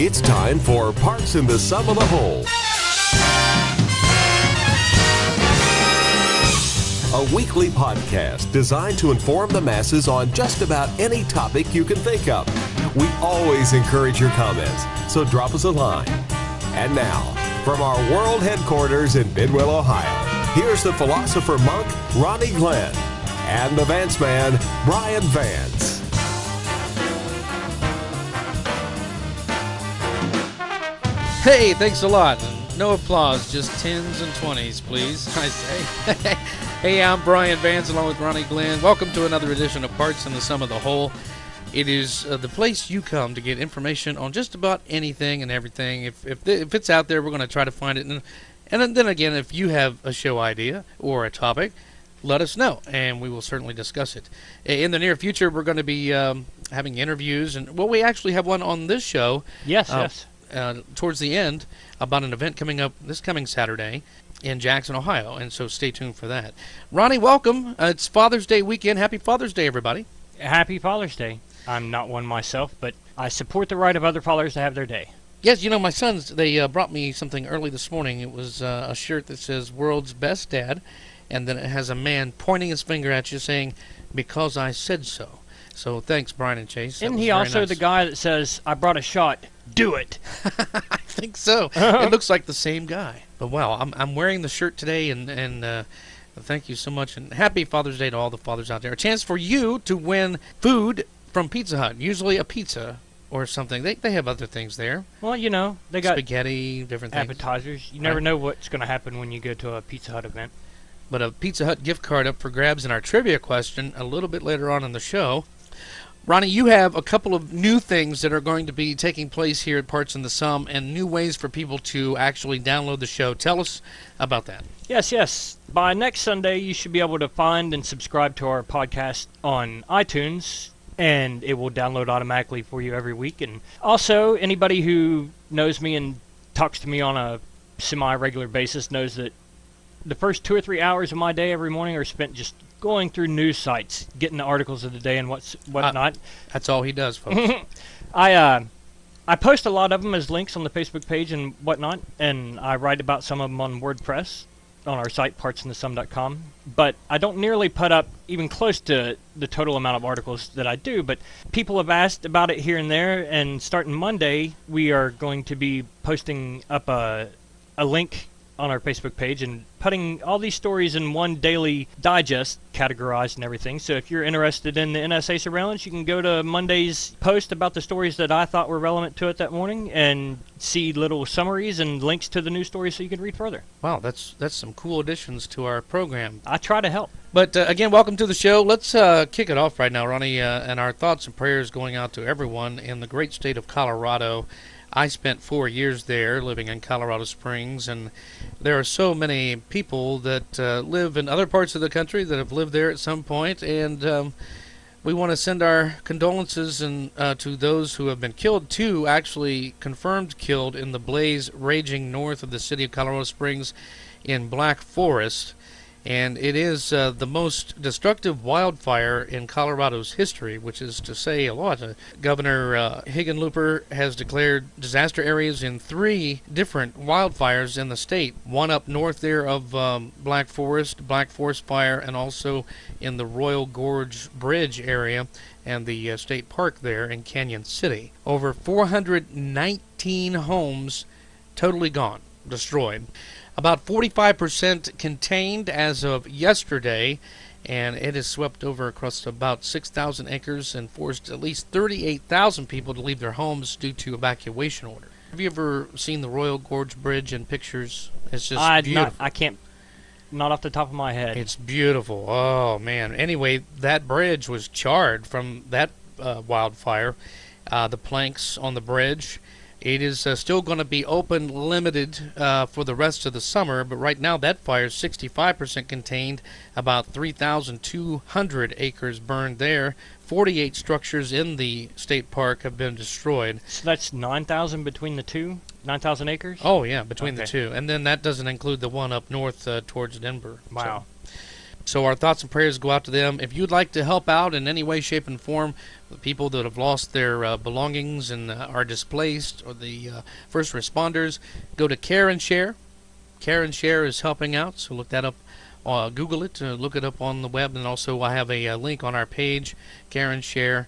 It's time for Parts in the Sum of the Whole. A weekly podcast designed to inform the masses on just about any topic you can think of. We always encourage your comments, so drop us a line. And now, from our world headquarters in Bidwell, Ohio, here's the philosopher monk, Ronnie Glenn, and the Vance man, Bryan Vance. Hey, thanks a lot. No applause, just 10s and 20s, please, I say. Hey, I'm Bryan Vance along with Ronnie Glenn. Welcome to another edition of Parts in the Sum of the Whole. It is the place you come to get information on just about anything and everything. If it's out there, we're going to try to find it. And then again, if you have a show idea or a topic, let us know, and we will certainly discuss it. In the near future, we're going to be having interviews. And well, we actually have one on this show. Yes. Towards the end about an event coming up this coming Saturday in Jackson, Ohio, and so stay tuned for that. Ronnie, welcome. It's Father's Day weekend. Happy Father's Day, everybody. Happy Father's Day. I'm not one myself, but I support the right of other fathers to have their day. Yes, you know, my sons, they brought me something early this morning. It was a shirt that says World's Best Dad, and then it has a man pointing his finger at you saying, because I said so. So thanks, Bryan and Chase. Isn't he also the guy that says, I brought a shot, do it? I think so. It looks like the same guy. But wow, I'm wearing the shirt today, and thank you so much. And happy Father's Day to all the fathers out there. A chance for you to win food from Pizza Hut, usually a pizza or something. They have other things there. Well, you know, they got spaghetti, different things. Appetizers. You never know what's going to happen when you go to a Pizza Hut event. But a Pizza Hut gift card up for grabs in our trivia question a little bit later on in the show. Ronnie, you have a couple of new things that are going to be taking place here at Parts in the Sum and new ways for people to actually download the show. Tell us about that. Yes. By next Sunday, you should be able to find and subscribe to our podcast on iTunes, and it will download automatically for you every week. And also, anybody who knows me and talks to me on a semi-regular basis knows that the first 2 or 3 hours of my day every morning are spent just going through news sites, getting the articles of the day and whatnot. That's all he does, folks. I post a lot of them as links on the Facebook page and whatnot, and I write about some of them on WordPress on our site, partsinthesum.com. But I don't nearly put up even close to the total amount of articles that I do. But people have asked about it here and there, and starting Monday, we are going to be posting up a link on our Facebook page and putting all these stories in one daily digest, categorized and everything. So if you're interested in the NSA surveillance, you can go to Monday's post about the stories that I thought were relevant to it that morning and see little summaries and links to the news stories so you can read further. Wow, that's some cool additions to our program. I try to help. But again, welcome to the show. Let's kick it off right now, Ronnie, and our thoughts and prayers going out to everyone in the great state of Colorado. I spent 4 years there living in Colorado Springs, and there are so many people that live in other parts of the country that have lived there at some point, and we want to send our condolences to those who have been killed, two actually confirmed killed in the blaze raging north of the city of Colorado Springs in Black Forest. And it is the most destructive wildfire in Colorado's history, which is to say a lot. Governor Hickenlooper has declared disaster areas in 3 different wildfires in the state. One up north there of Black Forest Fire, and also in the Royal Gorge Bridge area and the state park there in Canyon City. Over 419 homes totally gone, destroyed. About 45% contained as of yesterday, and it has swept over across about 6,000 acres and forced at least 38,000 people to leave their homes due to evacuation order. Have you ever seen the Royal Gorge Bridge in pictures? It's just beautiful. I can't, not off the top of my head. It's beautiful. Oh, man. Anyway, that bridge was charred from that wildfire. The planks on the bridge. It is still going to be open, limited for the rest of the summer, but right now that fire is 65% contained, about 3,200 acres burned there. 48 structures in the state park have been destroyed. So that's 9,000 between the two? 9,000 acres? Oh, yeah, between the two. And then that doesn't include the one up north towards Denver. Wow. So So our thoughts and prayers go out to them. If you'd like to help out in any way, shape, and form with people that have lost their belongings and are displaced, or the first responders, go to Care and Share. Care and Share is helping out, so look that up. Google it, look it up on the web, and also I have a link on our page. Care and Share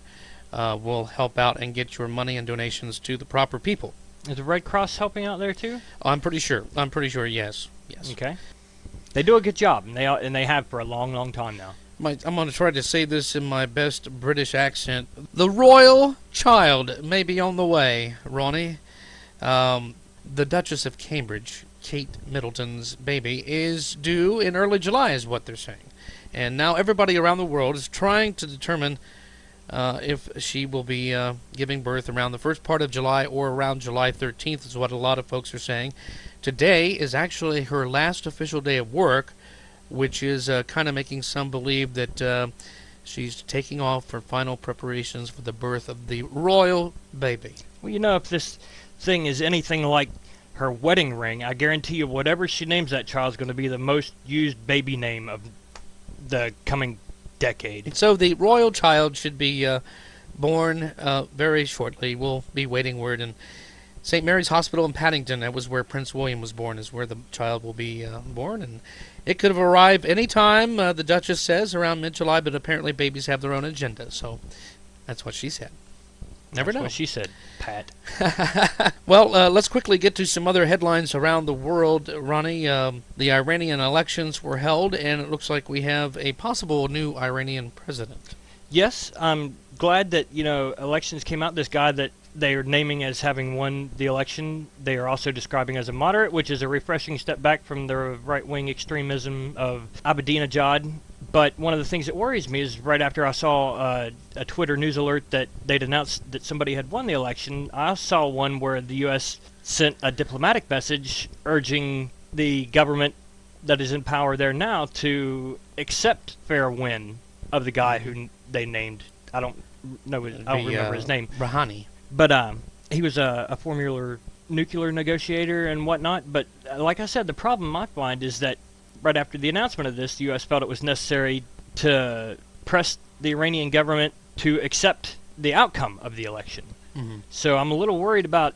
will help out and get your money and donations to the proper people. Is the Red Cross helping out there too? I'm pretty sure. Yes. Okay. They do a good job, and they have for a long, long time now. I'm going to try to say this in my best British accent. The royal child may be on the way, Ronnie. The Duchess of Cambridge, Kate Middleton's baby, is due in early July, is what they're saying. And now everybody around the world is trying to determine if she will be giving birth around the first part of July or around July 13th, is what a lot of folks are saying. Today is actually her last official day of work, which is kind of making some believe that she's taking off for final preparations for the birth of the royal baby. Well, if this thing is anything like her wedding ring, I guarantee you whatever she names that child is going to be the most used baby name of the coming decade. So the royal child should be born very shortly. We'll be waiting word. And St. Mary's Hospital in Paddington, that was where Prince William was born, is where the child will be born. And it could have arrived any time, the Duchess says, around mid-July, but apparently babies have their own agenda. So that's what she said. Never know. That's what she said, Pat. Well, let's quickly get to some other headlines around the world, Ronnie. The Iranian elections were held, and it looks like we have a possible new Iranian president. Yes, I'm glad that, elections came out. This guy that they are naming as having won the election, they are also describing as a moderate, which is a refreshing step back from the right-wing extremism of Ahmadinejad. But one of the things that worries me is right after I saw a Twitter news alert that they'd announced that somebody had won the election, I saw one where the U.S. sent a diplomatic message urging the government that is in power there now to accept fair win of the guy who they named. I don't remember his name. Rouhani. But he was a former nuclear negotiator and whatnot. But like I said, the problem I find is that right after the announcement of this, the U.S. felt it was necessary to press the Iranian government to accept the outcome of the election. Mm-hmm. So I'm a little worried about,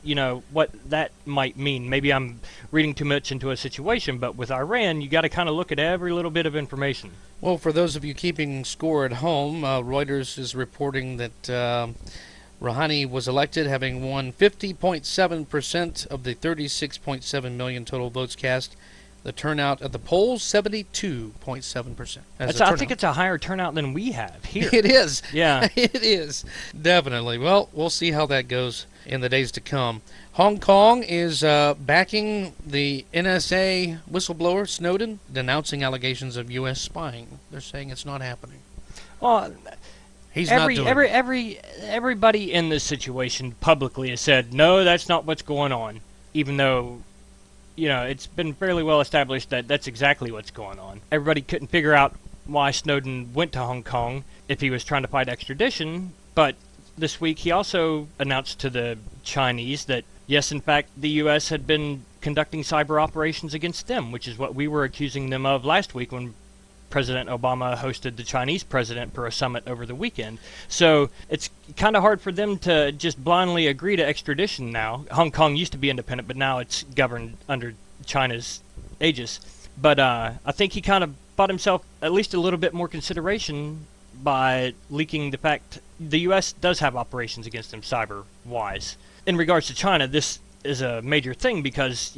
what that might mean. Maybe I'm reading too much into a situation, but with Iran, you got to kind of look at every little bit of information. Well, for those of you keeping score at home, Reuters is reporting that Rouhani was elected, having won 50.7% of the 36.7 million total votes cast. The turnout at the polls, 72.7%. I think it's a higher turnout than we have here. It is. Yeah. It is. Definitely. Well, we'll see how that goes in the days to come. Hong Kong is backing the NSA whistleblower Snowden, denouncing allegations of U.S. spying. They're saying it's not happening. Well, everybody in this situation publicly has said, no, that's not what's going on, even though it's been fairly well established that that's exactly what's going on. Everybody couldn't figure out why Snowden went to Hong Kong if he was trying to fight extradition, but this week he also announced to the Chinese that, yes, in fact, the U.S. had been conducting cyber operations against them, which is what we were accusing them of last week when President Obama hosted the Chinese president for a summit over the weekend. So it's kind of hard for them to just blindly agree to extradition now. Hong Kong used to be independent, but now it's governed under China's aegis. But I think he kind of bought himself at least a little bit more consideration by leaking the fact the U.S. does have operations against them cyber-wise. In regards to China, this is a major thing because,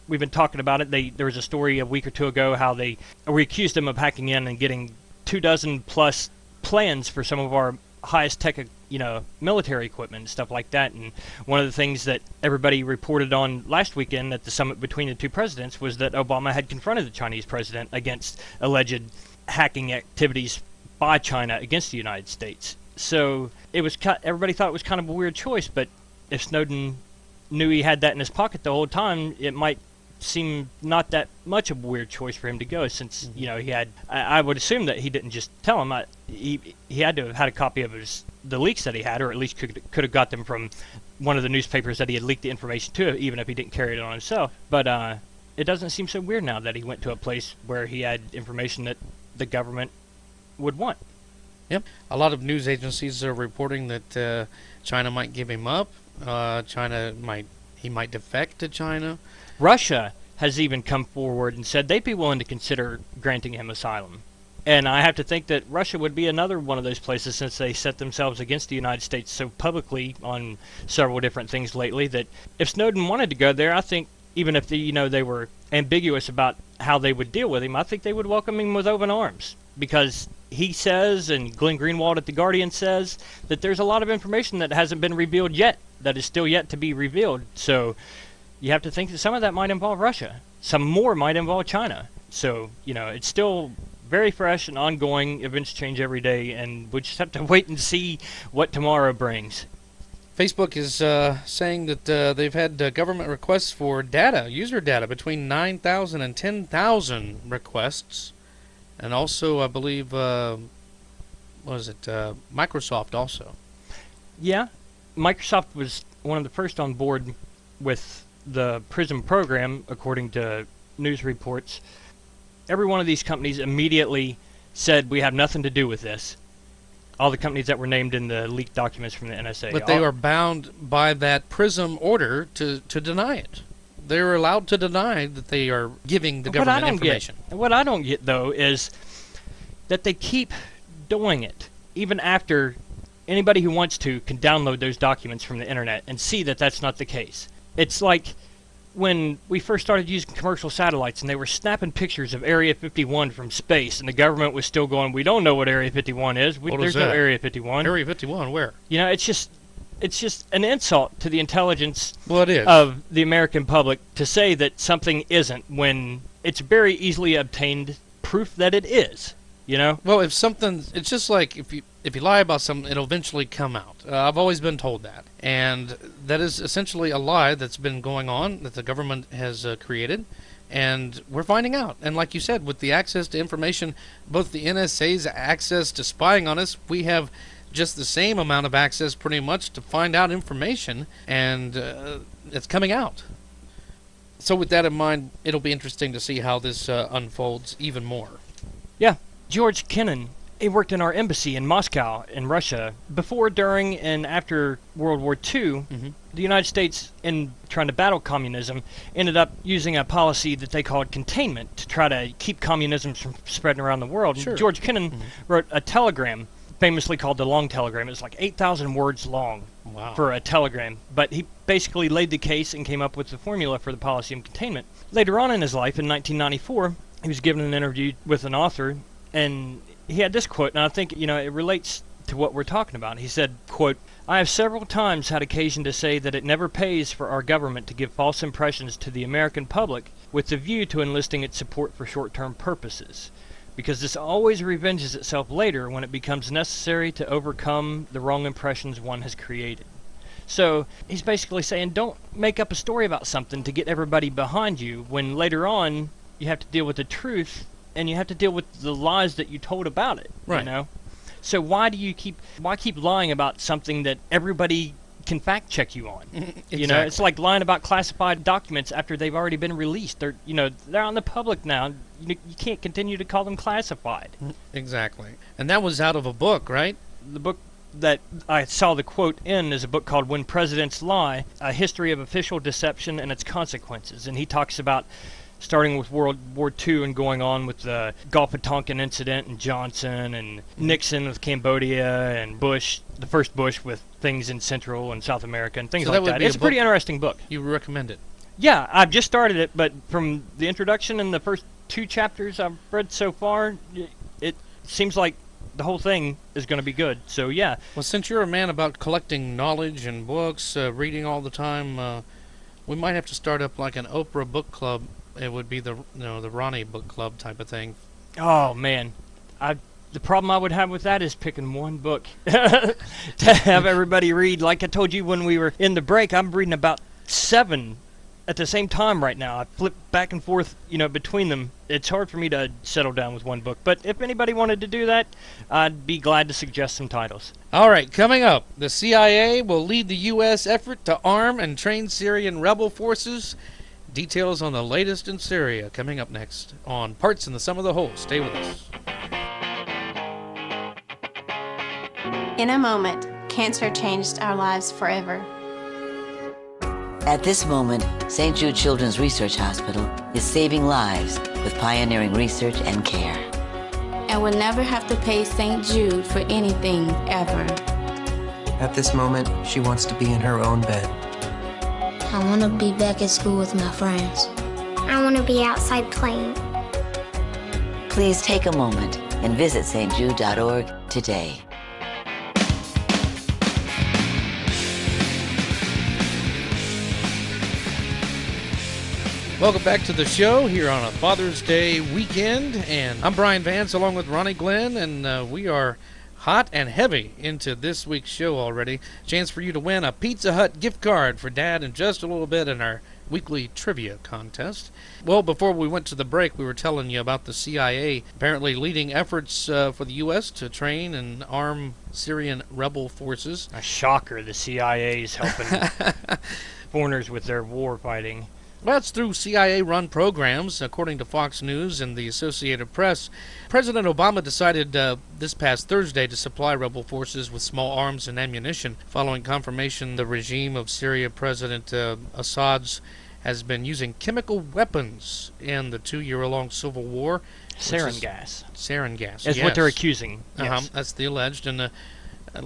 we've been talking about it. There was a story a week or two ago how we accused them of hacking in and getting 24 plus plans for some of our highest tech, military equipment and stuff like that. And one of the things that everybody reported on last weekend at the summit between the two presidents was that Obama had confronted the Chinese president against alleged hacking activities by China against the United States. So everybody thought it was kind of a weird choice, but if Snowden knew he had that in his pocket the whole time, it might seem not that much of a weird choice for him to go, since he had. I would assume that he didn't just tell him. He had to have had a copy of the leaks that he had, or at least could have got them from one of the newspapers that he had leaked the information to, even if he didn't carry it on himself. But it doesn't seem so weird now that he went to a place where he had information that the government would want. Yep. A lot of news agencies are reporting that China might give him up. He might defect to China. Russia has even come forward and said they'd be willing to consider granting him asylum. And I have to think that Russia would be another one of those places, since they set themselves against the United States so publicly on several different things lately, that if Snowden wanted to go there, I think even if they were ambiguous about how they would deal with him, I think they would welcome him with open arms. Because he says, and Glenn Greenwald at The Guardian says, that there's a lot of information that hasn't been revealed yet, that is still yet to be revealed. So you have to think that some of that might involve Russia. Some more might involve China. So, it's still very fresh and ongoing. Events change every day, and we just have to wait and see what tomorrow brings. Facebook is saying that they've had government requests for user data, between 9,000 and 10,000 requests. And also, I believe, Microsoft also. Yeah, Microsoft was one of the first on board with the PRISM program, according to news reports. Every one of these companies immediately said, we have nothing to do with this. All the companies that were named in the leaked documents from the NSA. But they are bound by that PRISM order to deny it. They're allowed to deny that they are giving the government information. What I don't get, though, is that they keep doing it, even after anybody who wants to can download those documents from the internet and see that that's not the case. It's like when we first started using commercial satellites and they were snapping pictures of Area 51 from space, and the government was still going, we don't know what Area 51 is. There's no Area 51. Area 51, where? It's just an insult to the intelligence it is. Of the American public to say that something isn't, when it's very easily obtained proof that it is. Well, it's just like if you lie about something, it'll eventually come out. I've always been told that, and that is essentially a lie that's been going on, that the government has created, and we're finding out. And like you said, with the access to information, both the NSA's access to spying on us, we have just the same amount of access pretty much to find out information, and it's coming out. So with that in mind, it'll be interesting to see how this unfolds even more. Yeah. George Kennan, he worked in our embassy in Moscow in Russia. Before, during, and after World War II, the United States, in trying to battle communism, ended up using a policy that they called containment to try to keep communism from spreading around the world. Sure. George Kennan wrote a telegram, famously called the Long Telegram. It was like 8,000 words long. Wow. For a telegram. But he basically laid the case and came up with the formula for the policy of containment. Later on in his life, in 1994, he was given an interview with an author, and he had this quote, and I think, it relates to what we're talking about. He said, quote, I have several times had occasion to say that it never pays for our government to give false impressions to the American public with the view to enlisting its support for short-term purposes, because this always revenges itself later when it becomes necessary to overcome the wrong impressions one has created. So he's basically saying, don't make up a story about something to get everybody behind you, when later on you have to deal with the truth, and you have to deal with the lies that you told about it. Right. So why keep lying about something that everybody can fact check you on? Exactly. It's like lying about classified documents after they've already been released. They're on the public now. You can't continue to call them classified. Exactly. And that was out of a book, right? The book that I saw the quote in is a book called When Presidents Lie, A History of Official Deception and Its Consequences. And he talks about starting with World War II and going on with the Gulf of Tonkin incident and Johnson and Nixon with Cambodia and Bush, the first Bush with things in Central and South America and things like that. It's a pretty interesting book. You recommend it? Yeah, I've just started it, but from the introduction and the first 2 chapters I've read so far, it seems like the whole thing is going to be good. So yeah. Well, since you're a man about collecting knowledge and books, reading all the time, we might have to start up like an Oprah book club. It would be the Ronnie book club type of thing. Oh man, the problem I would have with that is picking one book to have everybody read. Like I told you when we were in the break, I'm reading about 7 at the same time right now. I flip back and forth, between them. It's hard for me to settle down with one book. But if anybody wanted to do that, I'd be glad to suggest some titles. All right, coming up, the CIA will lead the U.S. effort to arm and train Syrian rebel forces. Details on the latest in Syria coming up next on Parts in the Sum of the Whole. Stay with us. In a moment, cancer changed our lives forever. At this moment, St. Jude Children's Research Hospital is saving lives with pioneering research and care. And will never have to pay St. Jude for anything ever. At this moment, she wants to be in her own bed. I want to be back at school with my friends. I want to be outside playing. Please take a moment and visit stjude.org today. Welcome back to the show here on a Father's Day weekend, and I'm Bryan Vance along with Ronnie Glenn, and we are hot and heavy into this week's show already. Chance for you to win a Pizza Hut gift card for Dad in just a little bit in our weekly trivia contest. Well, before we went to the break, we were telling you about the CIA apparently leading efforts for the U.S. to train and arm Syrian rebel forces. A shocker, the CIA is helping foreigners with their war fighting. That's through CIA-run programs, according to Fox News and the Associated Press. President Obama decided this past Thursday to supply rebel forces with small arms and ammunition, following confirmation the regime of Syria President Assad's has been using chemical weapons in the 2-year-long civil war. Sarin gas. Sarin gas, That's yes. what they're accusing. Yes. That's the alleged, and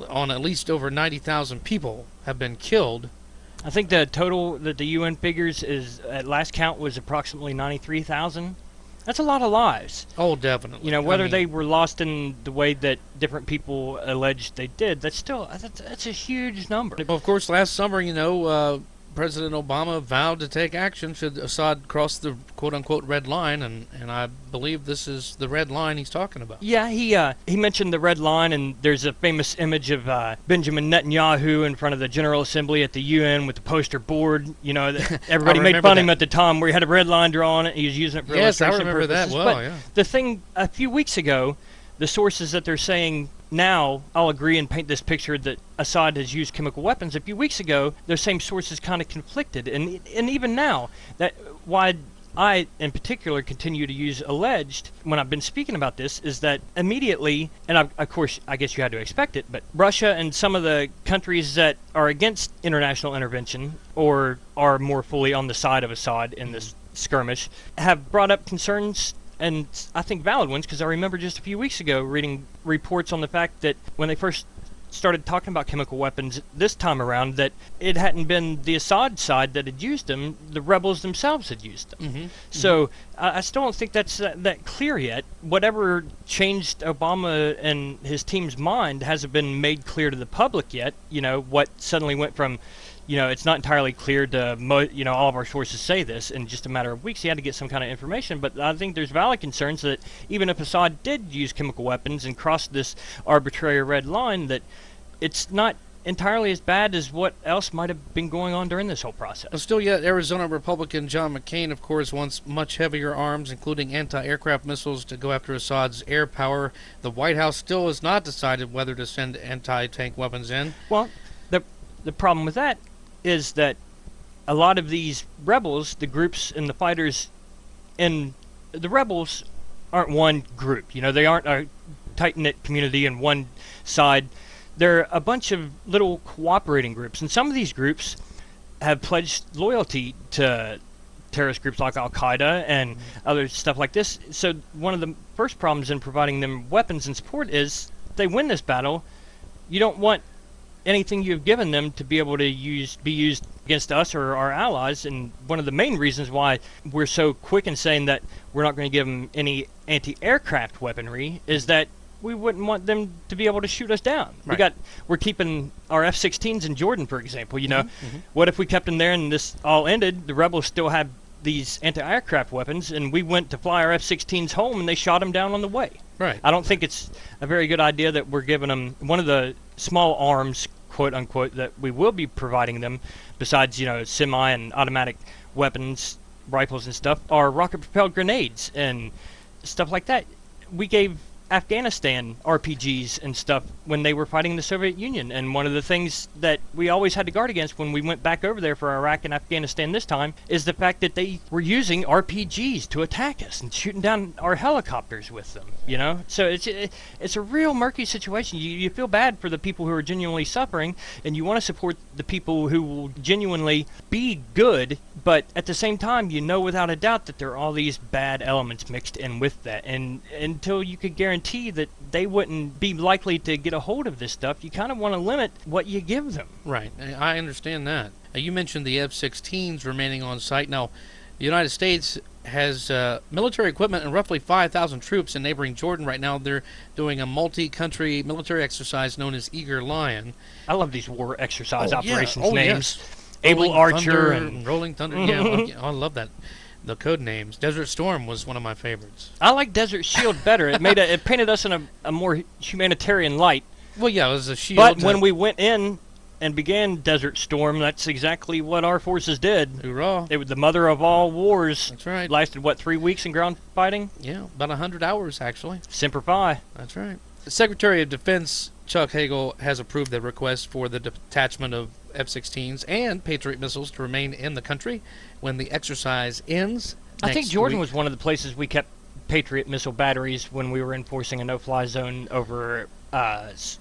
on at least over 90,000 people have been killed. I think the total that the UN figures is, at last count, was approximately 93,000. That's a lot of lives. Oh, definitely. You know, whether they were lost in the way that different people alleged they did, that's a huge number. Well, of course, last summer, President Obama vowed to take action should Assad cross the quote-unquote red line, and I believe this is the red line he's talking about. Yeah, he mentioned the red line, and there's a famous image of Benjamin Netanyahu in front of the General Assembly at the UN with the poster board. You know, everybody made fun of him at the time where he had a red line drawn on it. He was using it for illustration purposes. Yes, I remember that well, but yeah. The thing, a few weeks ago, the sources that they're saying now, I'll agree and paint this picture that Assad has used chemical weapons. A few weeks ago, those same sources kind of conflicted, and even now, that why I, in particular, continue to use alleged when I've been speaking about this is that immediately, and of course, I guess you had to expect it, but Russia and some of the countries that are against international intervention or are more fully on the side of Assad in this skirmish have brought up concerns, and I think valid ones, because I remember just a few weeks ago reading reports on the fact that when they first started talking about chemical weapons this time around, that it hadn't been the Assad side that had used them, the rebels themselves had used them. Mm-hmm. So I still don't think that's that clear yet. Whatever changed Obama and his team's mind hasn't been made clear to the public yet. You know, what suddenly went from, it's not entirely clear to, all of our sources say this. In just a matter of weeks, he had to get some kind of information. But I think there's valid concerns that even if Assad did use chemical weapons and cross this arbitrary red line, that it's not entirely as bad as what else might have been going on during this whole process. Well, still yet, Arizona Republican John McCain, of course, wants much heavier arms, including anti-aircraft missiles, to go after Assad's air power. The White House still has not decided whether to send anti-tank weapons in. Well, the problem with that is that a lot of these rebels, the groups and the fighters, and the rebels aren't one group. They aren't a tight-knit community in one side. They're a bunch of little cooperating groups, and some of these groups have pledged loyalty to terrorist groups like Al-Qaeda and other stuff like this. So one of the first problems in providing them weapons and support is if they win this battle, you don't want anything you've given them to be able to be used against us or our allies. And one of the main reasons why we're so quick in saying that we're not going to give them any anti-aircraft weaponry is that we wouldn't want them to be able to shoot us down. Right. We're keeping our F-16s in Jordan, for example. What if we kept them there and this all ended? The rebels still have these anti-aircraft weapons, and we went to fly our F-16s home, and they shot them down on the way. Right. I don't think it's a very good idea that we're giving them one of the small arms, quote unquote, that we will be providing them, besides semi and automatic weapons, rifles and stuff, are rocket-propelled grenades and stuff like that. We gave Afghanistan RPGs and stuff when they were fighting the Soviet Union. And one of the things that we always had to guard against when we went back over there for Iraq and Afghanistan this time is the fact that they were using RPGs to attack us and shooting down our helicopters with them, you know? So it's a real murky situation. You feel bad for the people who are genuinely suffering, and you want to support the people who will genuinely be good, but at the same time, you know without a doubt that there are all these bad elements mixed in with that. And until you could guarantee that they wouldn't be likely to get a hold of this stuff, you kind of want to limit what you give them. Right. I understand that. You mentioned the F-16s remaining on site. Now, the United States has military equipment and roughly 5,000 troops in neighboring Jordan right now. They're doing a multi-country military exercise known as Eager Lion. I love these war exercise operations yeah. names. Yes. Able Rolling Archer Thunder and Rolling Thunder. Yeah, I love that. The code names. Desert Storm was one of my favorites. I like Desert Shield better. It painted us in a more humanitarian light. Well, yeah, it was a shield. But when we went in and began Desert Storm, that's exactly what our forces did. Hoorah. It was the mother of all wars. That's right. Lasted, 3 weeks in ground fighting? Yeah, about 100 hours, actually. Semper Fi. That's right. The Secretary of Defense, Chuck Hagel, has approved the request for the detachment of F-16s and Patriot missiles to remain in the country when the exercise ends. I think Jordan was one of the places we kept Patriot missile batteries when we were enforcing a no-fly zone over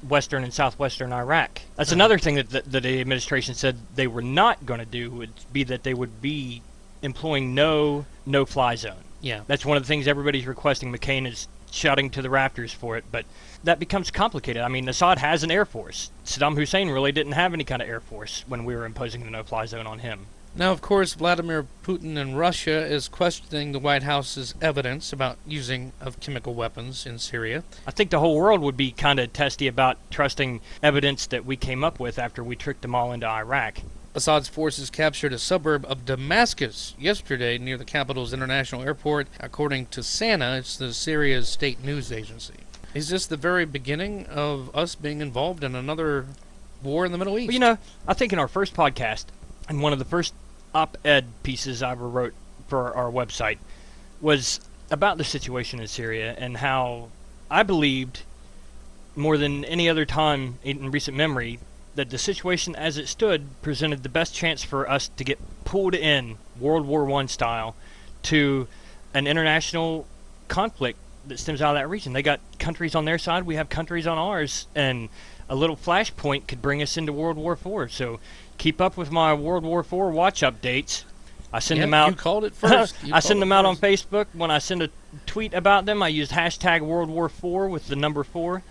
western and southwestern Iraq. That's another thing that the administration said they were not going to do, would be that they would be employing no-fly zone. Yeah. That's one of the things everybody's requesting. McCain is shouting to the rafters for it, but that becomes complicated. I mean, Assad has an air force. Saddam Hussein really didn't have any kind of air force when we were imposing the no-fly zone on him. Now, of course, Vladimir Putin in Russia is questioning the White House's evidence about using of chemical weapons in Syria. I think the whole world would be kind of testy about trusting evidence that we came up with after we tricked them all into Iraq. Assad's forces captured a suburb of Damascus yesterday near the capital's international airport, according to SANA. It's the Syria's state news agency. Is this the very beginning of us being involved in another war in the Middle East? Well, you know, I think in our first podcast, and one of the first op-ed pieces I ever wrote for our website was about the situation in Syria and how I believed, more than any other time in recent memory, that the situation as it stood presented the best chance for us to get pulled in, World War I style, to an international conflict that stems out of that region. They got countries on their side, we have countries on ours, and a little flashpoint could bring us into World War IV. So keep up with my World War IV watch updates. I send them out. You called it first. I send them out on Facebook. When I send a tweet about them, I use hashtag World War IV with the number 4.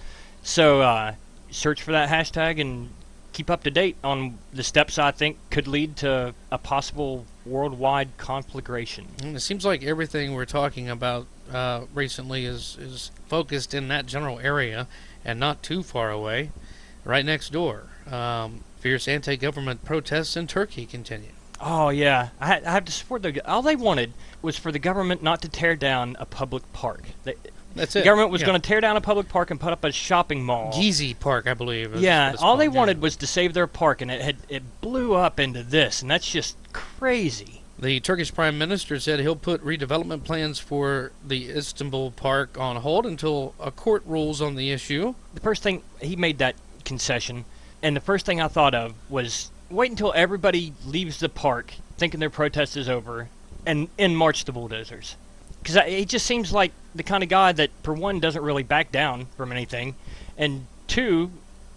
So search for that hashtag and keep up to date on the steps I think could lead to a possible worldwide conflagration. It seems like everything we're talking about recently is focused in that general area and not too far away, right next door. Fierce anti-government protests in Turkey continue. Oh, yeah. I have to support the... All they wanted was for the government not to tear down a public park. That's the it. government was going to tear down a public park and put up a shopping mall. Gezi Park, I believe. Yeah, all they wanted was to save their park, and it blew up into this, and that's just crazy. The Turkish Prime Minister said he'll put redevelopment plans for the Istanbul Park on hold until a court rules on the issue. The first thing, he made that concession, and the first thing I thought of was wait until everybody leaves the park thinking their protest is over, and in march the bulldozers. Because he just seems like the kind of guy that, for one, doesn't really back down from anything, and two,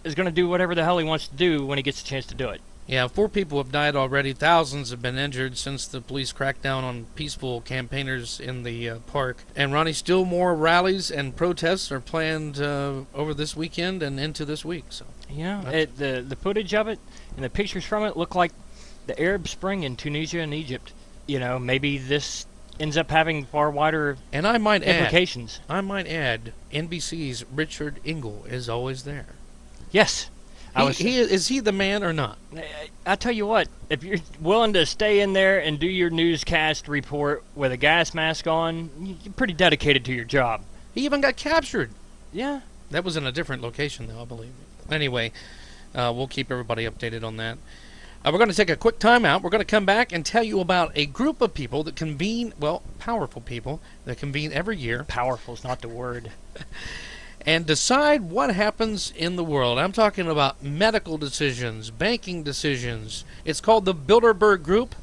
is going to do whatever the hell he wants to do when he gets a chance to do it. Yeah, 4 people have died already. Thousands have been injured since the police cracked down on peaceful campaigners in the park. And Ronnie, still more rallies and protests are planned over this weekend and into this week. So yeah, the footage of it and the pictures from it look like the Arab Spring in Tunisia and Egypt. You know, maybe this ends up having far wider implications. I might add, NBC's Richard Engel is always there. Yes. Is he the man or not? I tell you what, if you're willing to stay in there and do your newscast report with a gas mask on, you're pretty dedicated to your job. He even got captured. Yeah. That was in a different location, though, I believe. Anyway, we'll keep everybody updated on that. We're going to take a quick time out. We're going to come back and tell you about a group of people that convene, well, powerful people that convene every year. Powerful is not the word. And decide what happens in the world. I'm talking about medical decisions, banking decisions. It's called the Bilderberg Group.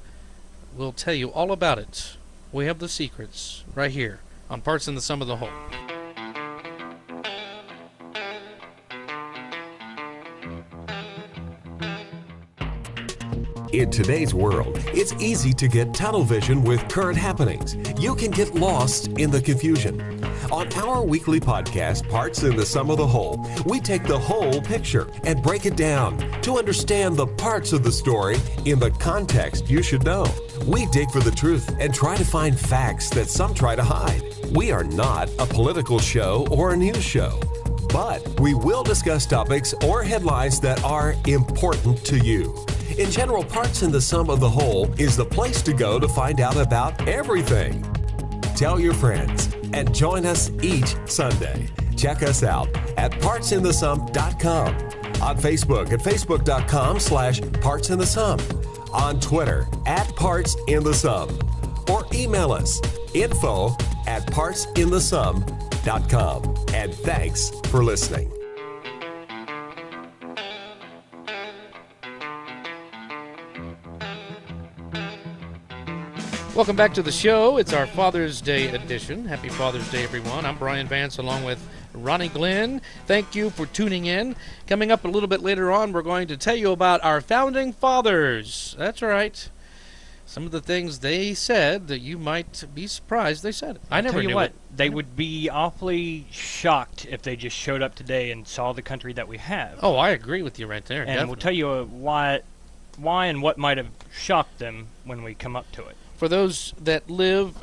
We'll tell you all about it. We have the secrets right here on Parts in the Sum of the Whole. In today's world, it's easy to get tunnel vision with current happenings. You can get lost in the confusion. On our weekly podcast, Parts in the Sum of the Whole, we take the whole picture and break it down to understand the parts of the story in the context you should know. We dig for the truth and try to find facts that some try to hide. We are not a political show or a news show, but we will discuss topics or headlines that are important to you. In general, Parts in the Sum of the Whole is the place to go to find out about everything. Tell your friends and join us each Sunday. Check us out at partsinthesum.com, on Facebook at facebook.com/partsinthesum, on Twitter at partsinthesum, or email us info@partsinthesum.com. And thanks for listening. Welcome back to the show. It's our Father's Day edition. Happy Father's Day, everyone. I'm Bryan Vance along with Ronnie Glenn. Thank you for tuning in. Coming up a little bit later on, we're going to tell you about our Founding Fathers. That's right. Some of the things they said that you might be surprised they said. I never knew what, it. They would be awfully shocked if they just showed up today and saw the country that we have. Oh, I agree with you right there. And definitely. we'll tell you why and what might have shocked them when we come up to it. For those that live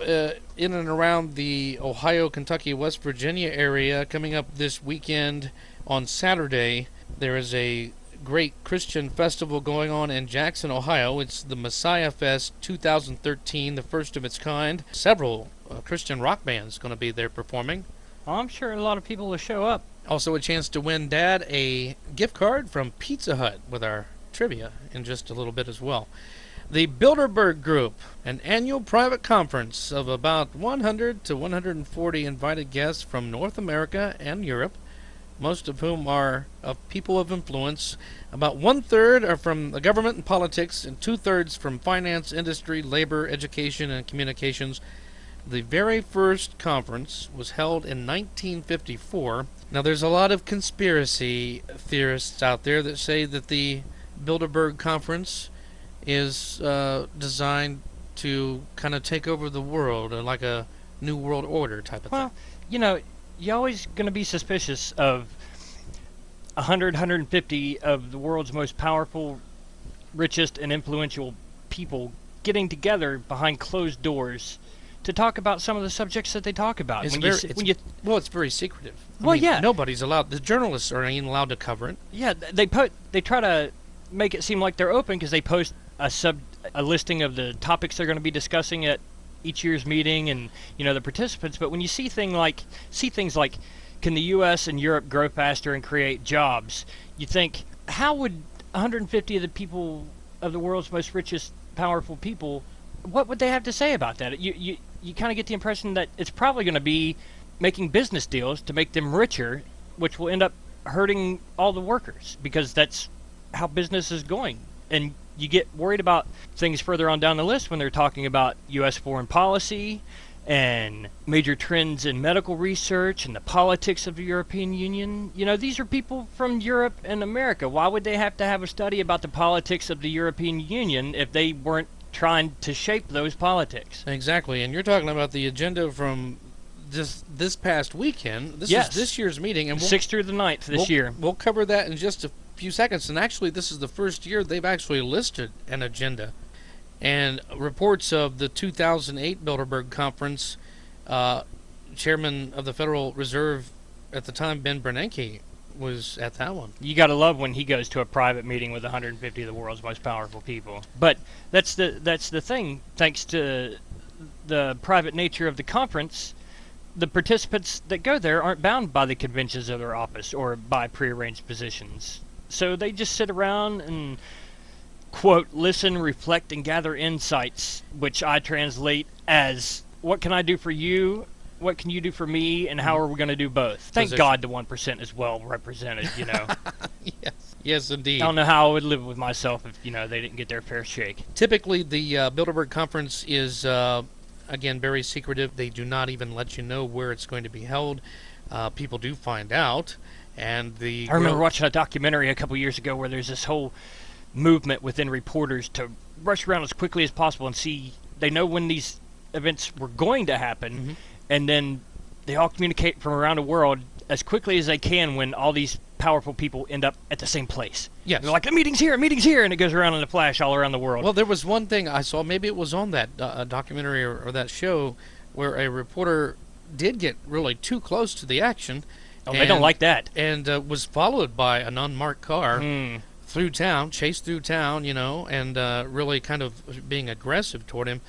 in and around the Ohio, Kentucky, West Virginia area, coming up this weekend on Saturday, there is a great Christian festival going on in Jackson, Ohio. It's the Messiah Fest 2013, the first of its kind. Several Christian rock bands going to be there performing. I'm sure a lot of people will show up. Also a chance to win Dad a gift card from Pizza Hut with our trivia in just a little bit as well. The Bilderberg Group, an annual private conference of about 100 to 140 invited guests from North America and Europe, most of whom are of people of influence. About 1/3 are from the government and politics, and 2/3 from finance, industry, labor, education, and communications. The very first conference was held in 1954. Now, there's a lot of conspiracy theorists out there that say that the Bilderberg Conference is designed to kind of take over the world, like a New World Order type of thing. Well, you know, you're always going to be suspicious of 150 of the world's most powerful, richest, and influential people getting together behind closed doors to talk about some of the subjects that they talk about. It's very secretive. I mean, nobody's allowed. The journalists aren't even allowed to cover it. Yeah, they try to make it seem like they're open because they post a listing of the topics they're going to be discussing at each year's meeting and the participants. But when you see things like can the U.S. and Europe grow faster and create jobs, you think, how would 150 of the people of the world's most richest, powerful people, what would they have to say about that? You kind of get the impression that it's probably going to be making business deals to make them richer, which will end up hurting all the workers because that's how business is going. And you get worried about things further on down the list when they're talking about U.S. foreign policy and major trends in medical research and the politics of the European Union. These are people from Europe and America. Why would they have to have a study about the politics of the European Union if they weren't trying to shape those politics? Exactly. And you're talking about the agenda from this past weekend. This is this year's meeting. And 6th through the 9th this year. We'll cover that in just a few seconds. And actually, this is the first year they've actually listed an agenda. And reports of the 2008 Bilderberg Conference, Chairman of the Federal Reserve at the time, Ben Bernanke, was at that one. You got to love when he goes to a private meeting with 150 of the world's most powerful people. But that's the thing. Thanks to the private nature of the conference, the participants that go there aren't bound by the conventions of their office or by prearranged positions. So they just sit around and quote, listen, reflect, and gather insights, which I translate as, what can I do for you? What can you do for me? And how are we going to do both? Thank God the 1% is well represented, you know. Yes, indeed. I don't know how I would live with myself if, you know, they didn't get their fair shake. Typically, the Bilderberg Conference is, again, very secretive. They do not even let you know where it's going to be held. People do find out. And I remember watching a documentary a couple years ago where there's this whole movement within reporters to rush around as quickly as possible and see. They know when these events were going to happen, and then they all communicate from around the world as quickly as they can when all these powerful people end up at the same place. Yes. And they're like, the meeting's here, and it goes around in a flash all around the world. Well, there was one thing I saw, maybe it was on that documentary or that show, where a reporter did get really too close to the action. Oh, they don't like that. And was followed by an unmarked car through town, chased through town, you know, and really kind of being aggressive toward him,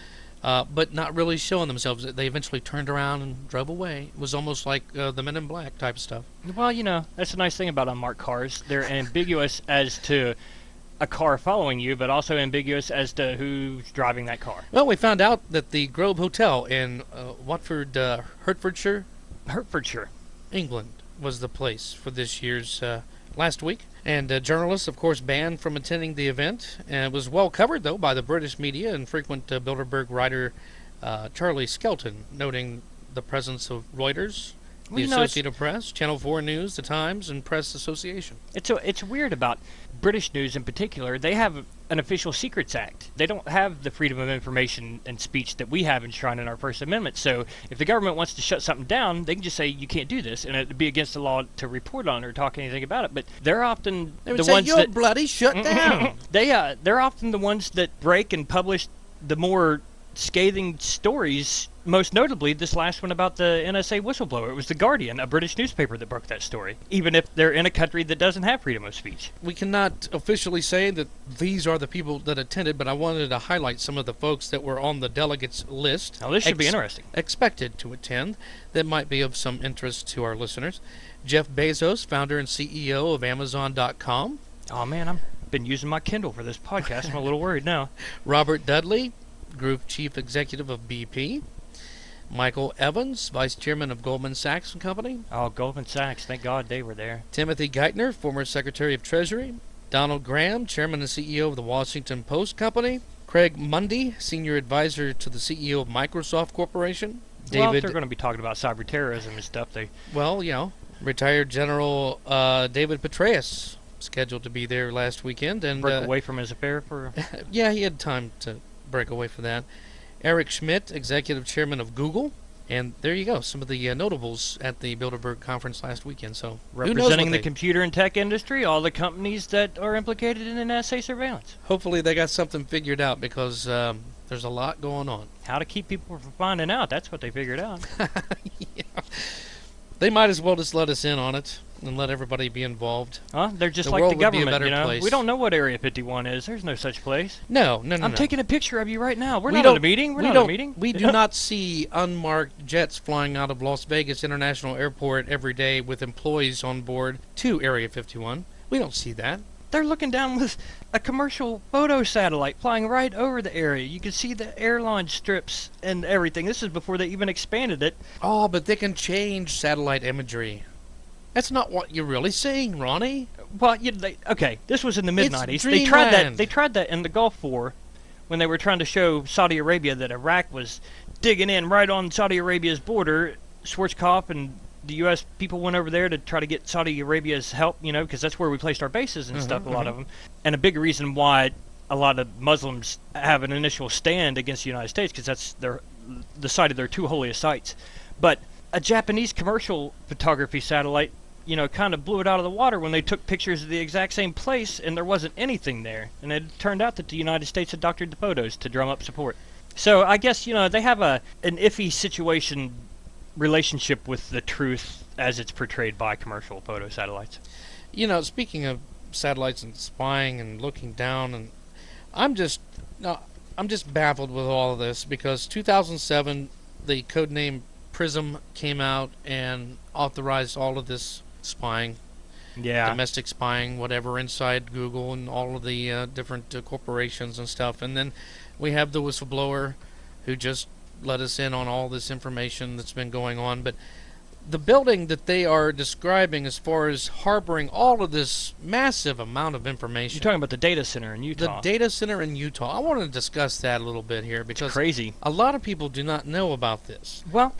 but not really showing themselves. They eventually turned around and drove away. It was almost like the Men in Black type stuff. Well, you know, that's the nice thing about unmarked cars. They're ambiguous as to a car following you, but also ambiguous as to who's driving that car. Well, we found out that the Grove Hotel in Watford, Hertfordshire, England, was the place for this year's last week. And journalists, of course, banned from attending the event. And it was well covered, though, by the British media and frequent Bilderberg writer Charlie Skelton, noting the presence of Reuters, the Associated Press, Channel 4 News, The Times, and Press Association. It's weird about British news in particular. They have an Official Secrets Act. They don't have the freedom of information and speech that we have enshrined in our First Amendment. So if the government wants to shut something down, they can just say, you can't do this, and it would be against the law to report on it or talk anything about it. But they're often the ones that... You're bloody shut down! They're often the ones that break and publish the more scathing stories. Most notably, this last one about the NSA whistleblower. It was The Guardian, a British newspaper, that broke that story, even if they're in a country that doesn't have freedom of speech. We cannot officially say that these are the people that attended, but I wanted to highlight some of the folks that were on the delegates list. Now, this should be interesting. Expected to attend. That might be of some interest to our listeners. Jeff Bezos, founder and CEO of Amazon.com. Oh, man, I've been using my Kindle for this podcast. I'm a little worried now. Robert Dudley, Group Chief Executive of BP. Michael Evans, Vice Chairman of Goldman Sachs & Company. Oh, Goldman Sachs. Thank God they were there. Timothy Geithner, former Secretary of Treasury. Donald Graham, Chairman and CEO of the Washington Post Company. Craig Mundy, Senior Advisor to the CEO of Microsoft Corporation. Well, if they're going to be talking about cyber terrorism and stuff, retired General David Petraeus, scheduled to be there last weekend. And break away from his affair for... Yeah, he had time to break away from that. Eric Schmidt, Executive Chairman of Google. And there you go, some of the notables at the Bilderberg Conference last weekend. So representing the computer and tech industry, all the companies that are implicated in NSA surveillance. Hopefully they got something figured out, because there's a lot going on. How to keep people from finding out, that's what they figured out. Yeah. They might as well just let us in on it and let everybody be involved. Huh? They're just the like world the government, would be a better place. We don't know what Area 51 is. There's no such place. No. I'm taking a picture of you right now. We're not at a meeting. We're not at a meeting. We do not see unmarked jets flying out of Las Vegas International Airport every day with employees on board to Area 51. We don't see that. They're looking down with a commercial photo satellite flying right over the area. You can see the airline strips and everything. This is before they even expanded it. Oh, but they can change satellite imagery. That's not what you're really seeing, Ronnie. Well, okay, this was in the mid-90s. They tried that in the Gulf War when they were trying to show Saudi Arabia that Iraq was digging in right on Saudi Arabia's border. Schwarzkopf and the U.S. people went over there to try to get Saudi Arabia's help, because that's where we placed our bases and stuff, a lot of them. And a big reason why a lot of Muslims have an initial stand against the United States, because that's the site of their two holiest sites. But a Japanese commercial photography satellite, kind of blew it out of the water when they took pictures of the exact same place, and there wasn't anything there. And it turned out that the United States had doctored the photos to drum up support. So I guess, they have an iffy relationship with the truth as it's portrayed by commercial photo satellites. Speaking of satellites and spying and looking down, and I'm just baffled with all of this, because 2007, the codename PRISM came out and authorized all of this spying. domestic spying, whatever, inside Google and all of the different corporations and stuff. And then we have the whistleblower who just let us in on all this information that's been going on. But the building that they are describing as far as harboring all of this massive amount of information. You're talking about the data center in Utah. The data center in Utah. I want to discuss that a little bit here because it's crazy. A lot of people do not know about this. Well,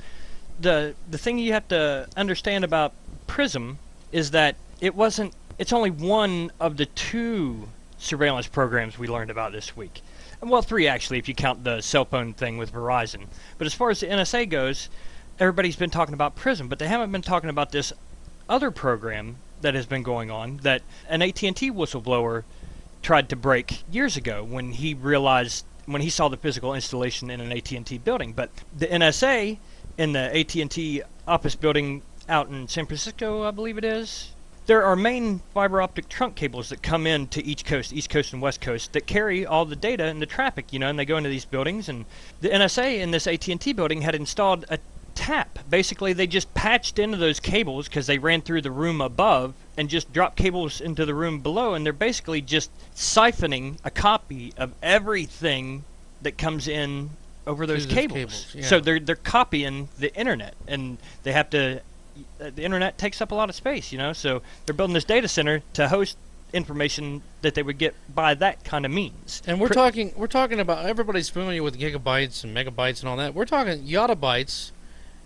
the thing you have to understand about PRISM is that it's only one of the 2 surveillance programs we learned about this week. Well, 3 actually, if you count the cell phone thing with Verizon. But as far as the NSA goes, everybody's been talking about PRISM, but they haven't been talking about this other program that has been going on that an AT&T whistleblower tried to break years ago when he saw the physical installation in an AT&T building. But the NSA in the AT&T office building out in San Francisco, I believe it is, there are main fiber optic trunk cables that come in to each coast, East Coast and West Coast, that carry all the data and the traffic, and they go into these buildings. And the NSA in this AT&T building had installed a tap. Basically, they just patched into those cables because they ran through the room above and just dropped cables into the room below, and they're basically just siphoning a copy of everything that comes in over those cables. Yeah. So they're copying the internet, and they have to. The internet takes up a lot of space, so they're building this data center to host information that they would get by that kind of means. And we're talking about, everybody's familiar with gigabytes and megabytes and all that. We're talking yottabytes,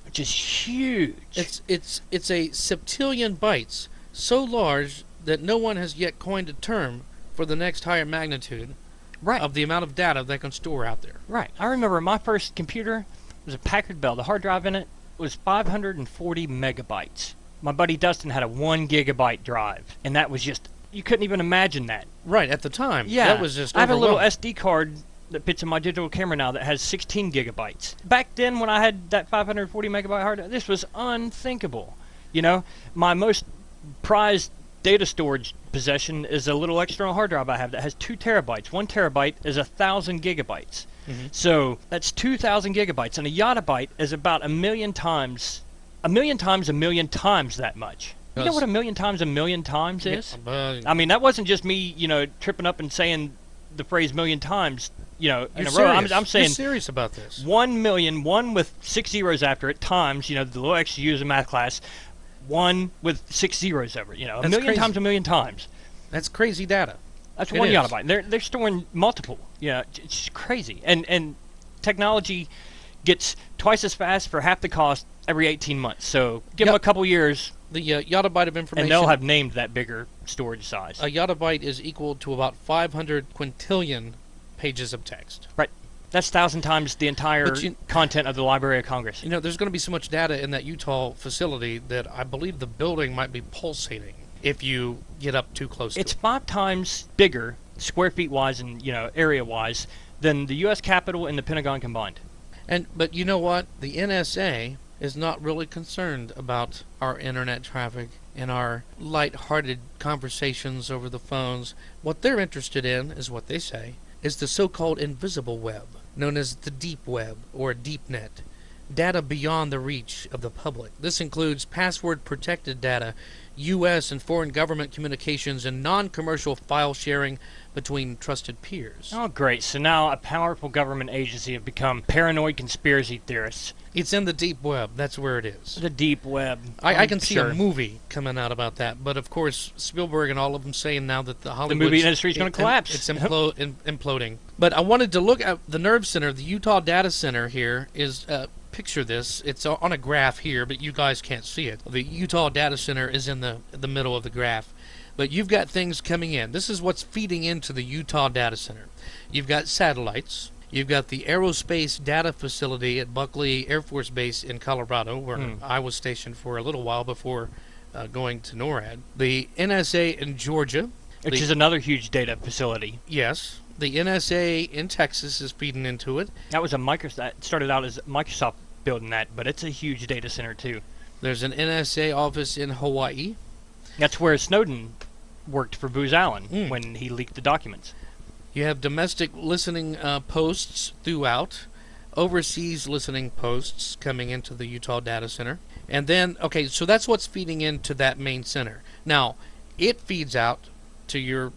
which is huge. It's a septillion bytes, so large that no one has yet coined a term for the next higher magnitude of the amount of data they can store out there. Right. I remember my first computer was a Packard Bell. The hard drive in it was 540 megabytes. My buddy Dustin had a 1 gigabyte drive, and that was just, you couldn't even imagine that. Right, at the time. Yeah. That was just I have a little SD card that fits in my digital camera now that has 16 gigabytes. Back then, when I had that 540 megabyte hard drive, this was unthinkable. My most prized data storage possession is a little external hard drive I have that has 2 terabytes. 1 terabyte is 1,000 gigabytes. Mm-hmm. So that's 2,000 gigabytes, and a yottabyte is about a million times that much. You know what a million times is? I mean, that wasn't just me, tripping up and saying the phrase million times, in a row. I'm saying, you're serious about this. 1 million, 1 with 6 zeros after it, times, the little extra you use in math class, 1 with 6 zeros over it. A million crazy. times a million times. That's crazy data. That's 1 yottabyte. They're storing multiple. It's crazy. And technology gets twice as fast for half the cost every 18 months. So give them a couple years. The yottabyte of information. And they'll have named that bigger storage size. A yottabyte is equal to about 500 quintillion pages of text. Right. That's 1,000 times the entire content of the Library of Congress. There's going to be so much data in that Utah facility that I believe the building might be pulsating if you get up too close to it. It's 5 times bigger, square feet wise and area wise, than the U.S. Capitol and the Pentagon combined. But you know what? The NSA is not really concerned about our internet traffic and our light-hearted conversations over the phones. What they're interested in, is what they say, is the so-called invisible web, known as the deep web or deep net. Data beyond the reach of the public. This includes password-protected data, U.S. and foreign government communications, and non-commercial file sharing between trusted peers. Oh, great. So now a powerful government agency have become paranoid conspiracy theorists. It's in the deep web. That's where it is. The deep web. I can see a movie coming out about that. But, of course, Spielberg and all of them saying now that the movie industry is going to collapse. It's imploding. But I wanted to look at the Nerve Center. The Utah Data Center here is... picture this. It's on a graph here, but you guys can't see it. The Utah Data Center is in the middle of the graph. But you've got things coming in. This is what's feeding into the Utah Data Center. You've got satellites. You've got the Aerospace Data Facility at Buckley Air Force Base in Colorado, where I was stationed for a little while before going to NORAD. The NSA in Georgia. Which is another huge data facility. Yes. The NSA in Texas is feeding into it. That was that started out as Microsoft building that, but it's a huge data center too. There's an NSA office in Hawaii. That's where Snowden worked for Booz Allen when he leaked the documents. You have domestic listening posts throughout, overseas listening posts coming into the Utah Data Center. And then, okay, so that's what's feeding into that main center. Now, it feeds out to your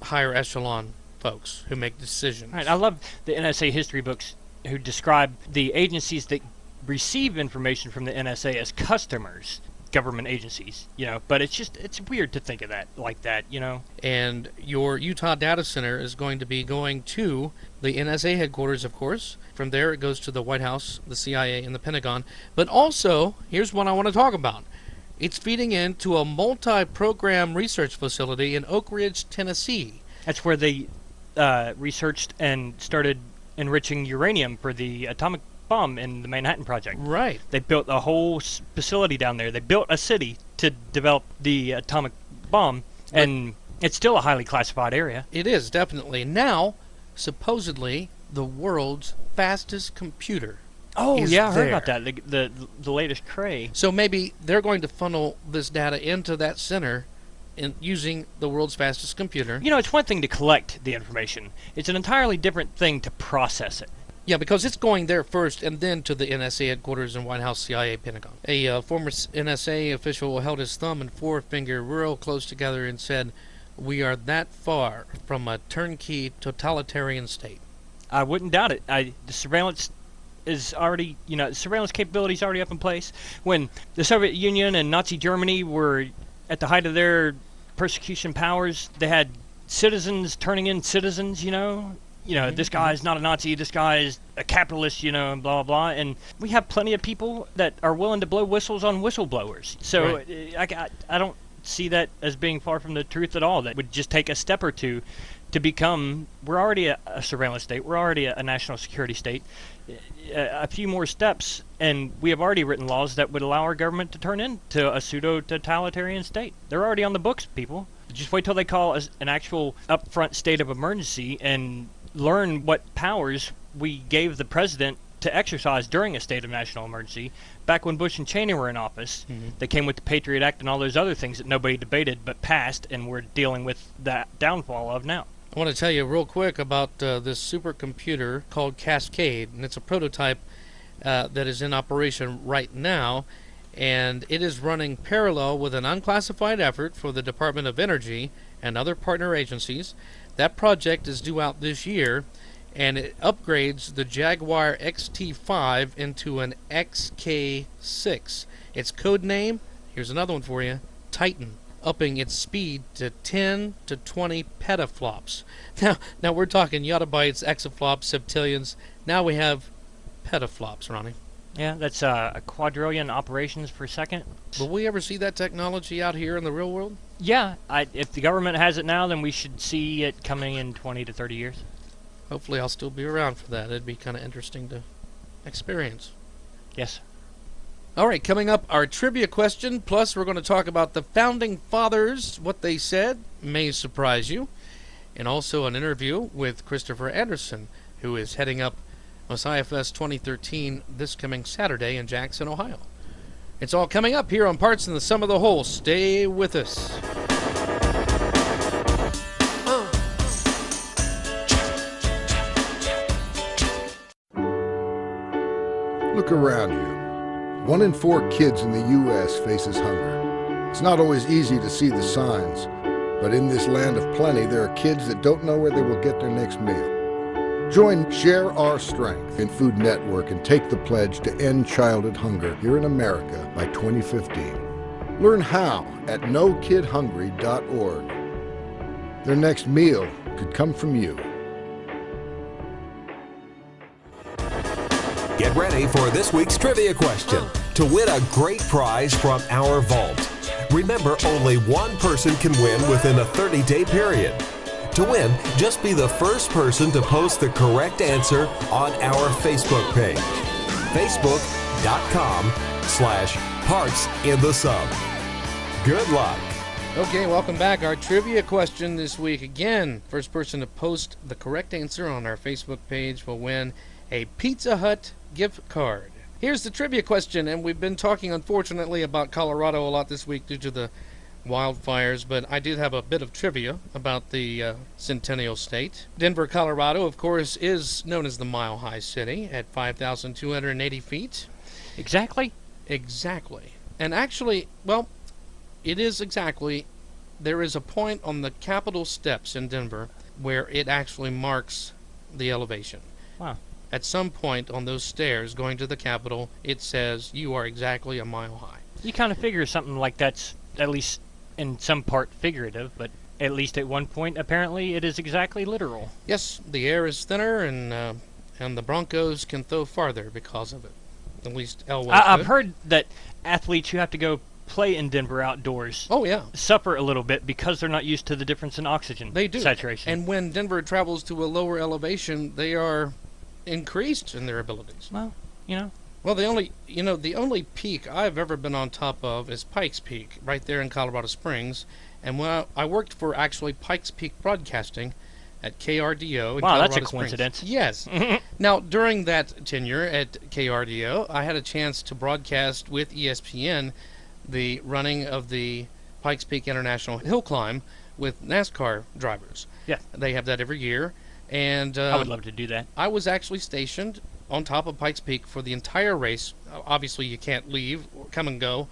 higher echelon folks who make decisions. Right. I love the NSA history books who describe the agencies that receive information from the NSA as customers, government agencies, but it's weird to think of that like that. And your Utah data center is going to be going to the NSA headquarters, of course. From there it goes to the White House, the CIA, and the Pentagon. But also, here's one I want to talk about. It's feeding into a multi-program research facility in Oak Ridge, Tennessee. That's where they researched and started enriching uranium for the atomic bomb in the Manhattan Project. Right. They built a whole facility down there. They built a city to develop the atomic bomb, and it's still a highly classified area. It is, definitely. Now, supposedly, the world's fastest computer. Oh, yeah, I heard about that. The latest cray. So maybe they're going to funnel this data into that center using the world's fastest computer. It's one thing to collect the information. It's an entirely different thing to process it. Yeah, because it's going there first and then to the NSA headquarters in White House, CIA, Pentagon. A former NSA official held his thumb and forefinger real close together and said, "We are that far from a turnkey totalitarian state." I wouldn't doubt it. The surveillance is already, surveillance capabilities already up in place. When the Soviet Union and Nazi Germany were at the height of their persecution powers, they had citizens turning in citizens, this guy is not a Nazi, this guy is a capitalist, and blah, blah, blah. And we have plenty of people that are willing to blow whistles on whistleblowers. So right. I don't see that as being far from the truth at all. That would just take a step or two to become, we're already a surveillance state, we're already a national security state. A few more steps, and we have already written laws that would allow our government to turn into a pseudo-totalitarian state. They're already on the books, people. Just wait till they call us an actual upfront state of emergency and learn what powers we gave the president to exercise during a state of national emergency. Back when Bush and Cheney were in office, they came with the Patriot Act and all those other things that nobody debated but passed, and we're dealing with that downfall of now. I want to tell you real quick about this supercomputer called Cascade, and it's a prototype that is in operation right now, and it is running parallel with an unclassified effort for the Department of Energy and other partner agencies. That project is due out this year, and it upgrades the Jaguar XT5 into an XK6. Its code name, here's another one for you, Titan, upping its speed to 10 to 20 petaflops. Now we're talking yottabytes, exaflops, septillions. Now we have petaflops, Ronnie. Yeah, that's a quadrillion operations per second. Will we ever see that technology out here in the real world? Yeah, if the government has it now, then we should see it coming in 20 to 30 years. Hopefully I'll still be around for that. It'd be kind of interesting to experience. Yes. All right, coming up, our trivia question, plus we're going to talk about the Founding Fathers, what they said, may surprise you, and also an interview with Christopher Anderson, who is heading up Messiah Fest 2013 this coming Saturday in Jackson, Ohio. It's all coming up here on Parts and the Sum of the Whole. Stay with us. Look around you. 1 in 4 kids in the U.S. faces hunger. It's not always easy to see the signs, but in this land of plenty, there are kids that don't know where they will get their next meal. Join Share Our Strength in Food Network and take the pledge to end childhood hunger here in America by 2015. Learn how at NoKidHungry.org. Their next meal could come from you. Get ready for this week's trivia question to win a great prize from our vault. Remember, only one person can win within a 30-day period. To win, just be the first person to post the correct answer on our Facebook page. Facebook.com/PartsInTheSum. Good luck. Okay, welcome back. Our trivia question this week. Again, first person to post the correct answer on our Facebook page will win a Pizza Hut gift card. Here's the trivia question, and we've been talking, unfortunately, about Colorado a lot this week due to the wildfires, but I did have a bit of trivia about the Centennial State. Denver, Colorado, of course, is known as the Mile High City at 5,280 feet. Exactly? Exactly. And actually, well, it is exactly There is a point on the Capitol steps in Denver where it actually marks the elevation. Wow. At some point on those stairs going to the Capitol, it says you are exactly a mile high. You kind of figure something like that's at least in some part figurative, but at least at one point, apparently, it is exactly literal. Yes, the air is thinner, and the Broncos can throw farther because of it. At least Elway I've could. heard that athletes who have to go play in Denver outdoors Oh, yeah. suffer a little bit because they're not used to the difference in oxygen They do. saturation. And when Denver travels to a lower elevation, they are increased in their abilities. Well, you know. Well, the only peak I've ever been on top of is Pikes Peak, right there in Colorado Springs. And when I worked for actually Pikes Peak Broadcasting at KRDO in Wow, Colorado that's a Springs. coincidence. Yes. Now, during that tenure at KRDO, I had a chance to broadcast with ESPN the running of the Pikes Peak International Hill Climb with NASCAR drivers. Yeah. They have that every year. And I would love to do that. I was actually stationed on top of Pikes Peak for the entire race. Obviously, you can't leave or come and go.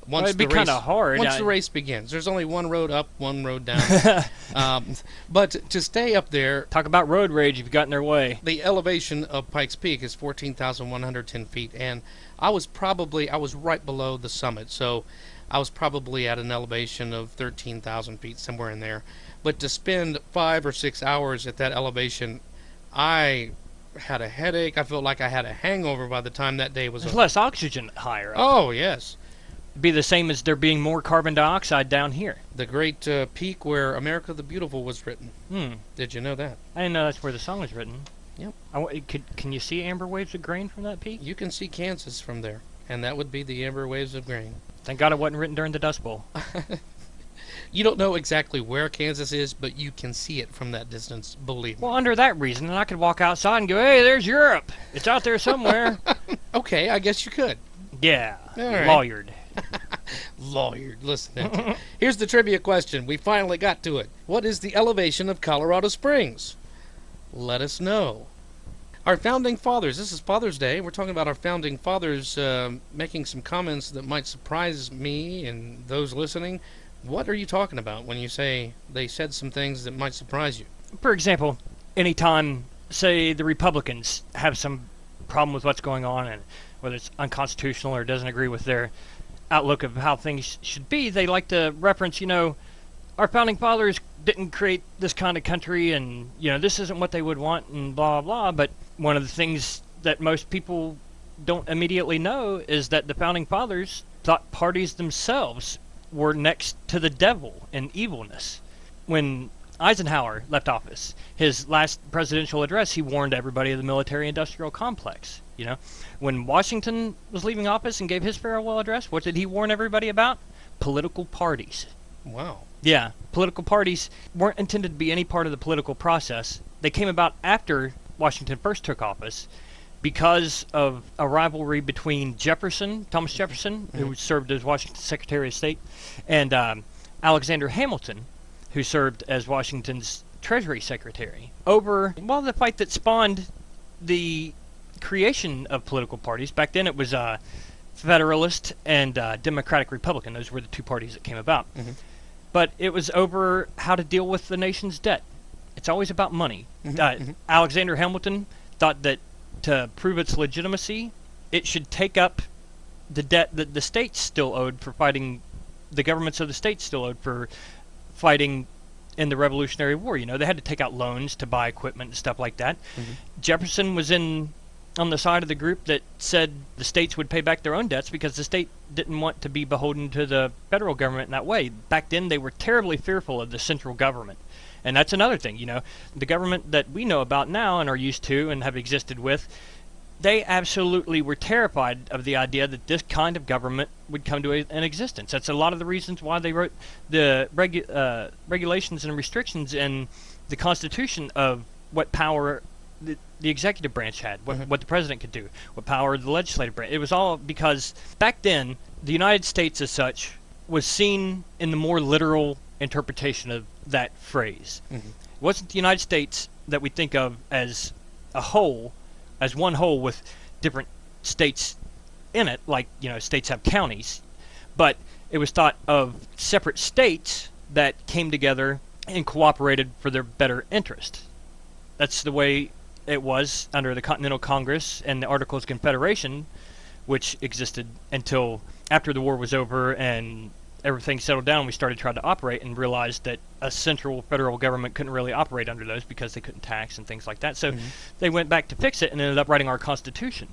Well, it'd be kind of hard. Once the race begins, there's only one road up, one road down. But to stay up there, talk about road rage if you got in their way. The elevation of Pikes Peak is 14,110 feet, and I was right below the summit, so I was probably at an elevation of 13,000 feet, somewhere in there. But to spend 5 or 6 hours at that elevation, I had a headache. I felt like I had a hangover by the time that day was over. There's less oxygen higher up. Oh, yes. Be the same as there being more carbon dioxide down here. The great peak where America the Beautiful was written. Did you know that? I didn't know that's where the song was written. Yep. Can you see amber waves of grain from that peak? You can see Kansas from there, and that would be the amber waves of grain. Thank God it wasn't written during the Dust Bowl. You don't know exactly where Kansas is, but you can see it from that distance, believe me. Well, under that reason, I could walk outside and go, hey, there's Europe. It's out there somewhere. Okay, I guess you could. Yeah, all right. Lawyered. Lawyered, listen. Here's the trivia question. We finally got to it. What is the elevation of Colorado Springs? Let us know. Our founding fathers, this is Father's Day. We're talking about our founding fathers making some comments that might surprise me and those listening. What are you talking about when you say they said some things that might surprise you? For example, anytime, say, the Republicans have some problem with what's going on, and whether it's unconstitutional or doesn't agree with their outlook of how things should be, they like to reference, our founding fathers didn't create this kind of country, and, this isn't what they would want, and blah, blah. But one of the things that most people don't immediately know is that the founding fathers thought parties themselves were next to the devil in evilness. When Eisenhower left office, his last presidential address, he warned everybody of the military-industrial complex. When Washington was leaving office and gave his farewell address, what did he warn everybody about? Political parties. Wow. Yeah, political parties weren't intended to be any part of the political process. They came about after Washington first took office because of a rivalry between Thomas Jefferson, who served as Washington's Secretary of State, and Alexander Hamilton, who served as Washington's Treasury Secretary, over, the fight that spawned the creation of political parties. Back then it was Federalist and Democratic Republican. Those were the two parties that came about. But it was over how to deal with the nation's debt. It's always about money. Alexander Hamilton thought that to prove its legitimacy, it should take up the debt that the states still owed for fighting, the governments of the states still owed for fighting in the Revolutionary War. They had to take out loans to buy equipment and stuff like that. Jefferson was on the side of the group that said the states would pay back their own debts because the state didn't want to be beholden to the federal government in that way. Back then, they were terribly fearful of the central government. And that's another thing, the government that we know about now and are used to and have existed with, they absolutely were terrified of the idea that this kind of government would come to an existence. That's a lot of the reasons why they wrote the regulations and restrictions in the Constitution of what power the executive branch had, what the president could do, what power the legislative branch. It was all because back then, the United States as such was seen in the more literal interpretation of that phrase. It wasn't the United States that we think of as a whole, as one whole with different states in it, like, states have counties, but it was thought of separate states that came together and cooperated for their better interest. That's the way it was under the Continental Congress and the Articles of Confederation, which existed until after the war was over and everything settled down. We started trying to operate and realized that a central federal government couldn't really operate under those because they couldn't tax and things like that. So they went back to fix it and ended up writing our Constitution.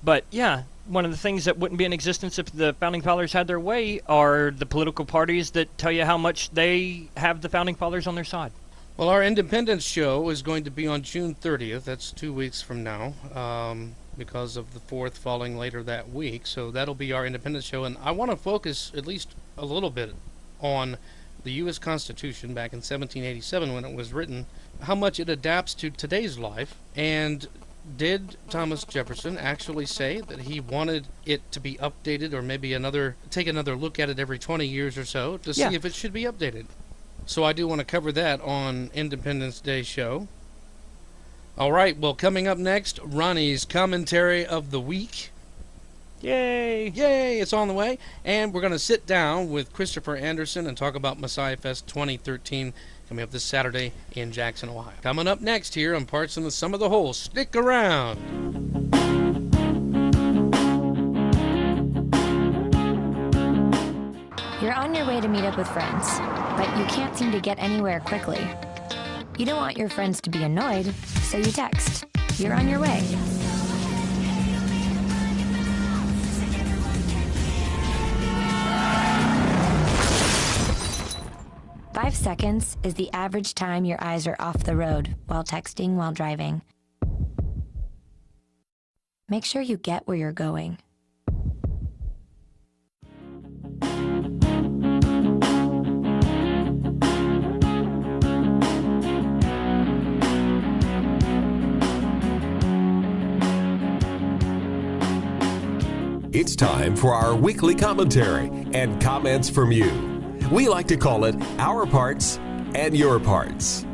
But yeah, one of the things that wouldn't be in existence if the Founding Fathers had their way are the political parties that tell you how much they have the Founding Fathers on their side. Well, our Independence show is going to be on June 30th. That's 2 weeks from now, because of the 4th falling later that week. So that'll be our Independence show. And I want to focus at least a little bit on the U.S. Constitution back in 1787 when it was written, how much it adapts to today's life. And did Thomas Jefferson actually say that he wanted it to be updated, or maybe take another look at it every 20 years or so to see if it should be updated? So I do want to cover that on Independence Day show. All right, well, coming up next, Ronnie's Commentary of the Week. Yay! Yay, it's on the way. And we're going to sit down with Christopher Anderson and talk about Messiah Fest 2013 coming up this Saturday in Jackson, Ohio. Coming up next here on Parts and the Sum of the Whole. Stick around. You're on your way to meet up with friends, but you can't seem to get anywhere quickly. You don't want your friends to be annoyed, so you text. You're on your way. Five seconds is the average time your eyes are off the road while texting while driving. Make sure you get where you're going. It's time for our weekly commentary and comments from you. We like to call it Our Parts and Your Parts.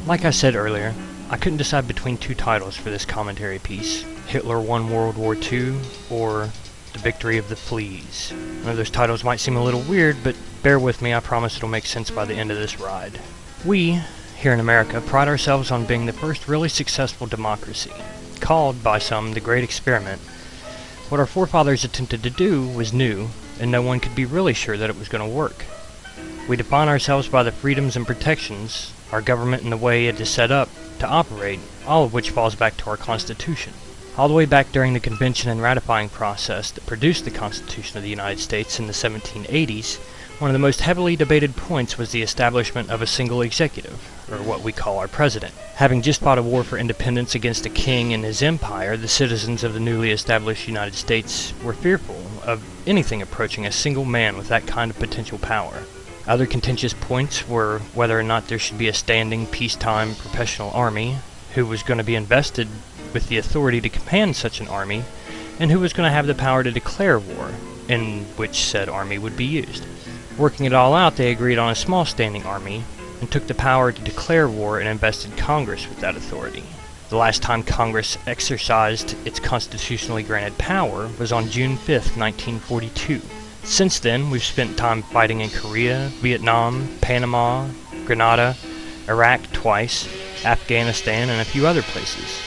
Like I said earlier, I couldn't decide between two titles for this commentary piece: Hitler won World War II or The Victory of the Fleas. I know those titles might seem a little weird, but bear with me, I promise it'll make sense by the end of this ride. We, here in America, pride ourselves on being the first really successful democracy, called by some the Great Experiment. What our forefathers attempted to do was new, and no one could be really sure that it was going to work. We define ourselves by the freedoms and protections, our government and the way it is set up to operate, all of which falls back to our Constitution. All the way back during the convention and ratifying process that produced the Constitution of the United States in the 1780s, one of the most heavily debated points was the establishment of a single executive, or what we call our president. Having just fought a war for independence against a king and his empire, the citizens of the newly established United States were fearful of anything approaching a single man with that kind of potential power. Other contentious points were whether or not there should be a standing, peacetime, professional army, who was going to be invested with the authority to command such an army, and who was going to have the power to declare war, in which said army would be used. Working it all out, they agreed on a small standing army, and took the power to declare war and invested Congress with that authority. The last time Congress exercised its constitutionally granted power was on June 5th, 1942. Since then, we've spent time fighting in Korea, Vietnam, Panama, Grenada, Iraq twice, Afghanistan, and a few other places.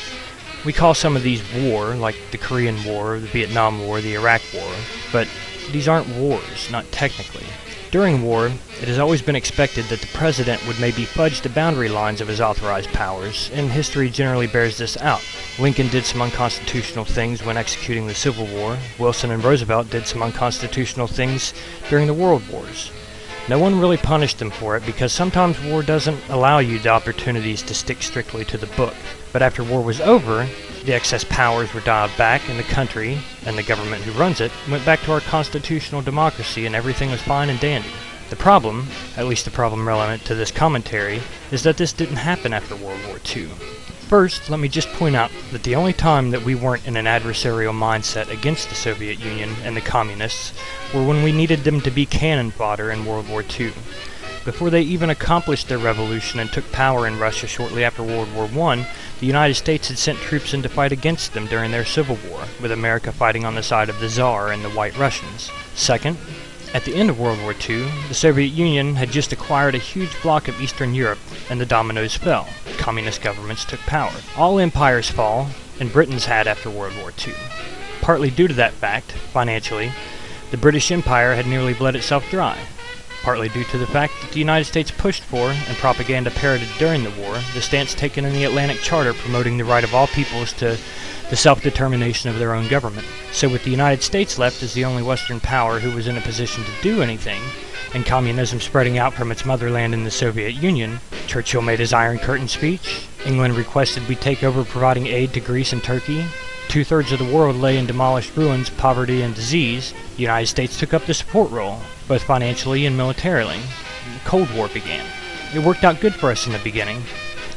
We call some of these war, like the Korean War, the Vietnam War, the Iraq War, but these aren't wars, not technically. During war, it has always been expected that the president would maybe fudge the boundary lines of his authorized powers, and history generally bears this out. Lincoln did some unconstitutional things when executing the Civil War. Wilson and Roosevelt did some unconstitutional things during the World Wars. No one really punished them for it because sometimes war doesn't allow you the opportunities to stick strictly to the book. But after war was over, the excess powers were dialed back, and the country, and the government who runs it, went back to our constitutional democracy, and everything was fine and dandy. The problem, at least the problem relevant to this commentary, is that this didn't happen after World War II. First, let me just point out that the only time that we weren't in an adversarial mindset against the Soviet Union and the Communists were when we needed them to be cannon fodder in World War II. Before they even accomplished their revolution and took power in Russia shortly after World War I, the United States had sent troops in to fight against them during their Civil War, with America fighting on the side of the Tsar and the White Russians. Second, At the end of World War II, the Soviet Union had just acquired a huge block of Eastern Europe, and the dominoes fell. Communist governments took power. All empires fall, and Britain's had after World War II. Partly due to that fact, financially, the British Empire had nearly bled itself dry. Partly due to the fact that the United States pushed for, and propaganda parroted during the war, the stance taken in the Atlantic Charter promoting the right of all peoples to the self-determination of their own government. So with the United States left as the only Western power who was in a position to do anything, and communism spreading out from its motherland in the Soviet Union, Churchill made his Iron Curtain speech, England requested we take over providing aid to Greece and Turkey, 2/3 of the world lay in demolished ruins, poverty, and disease. The United States took up the support role, both financially and militarily. The Cold War began. It worked out good for us in the beginning.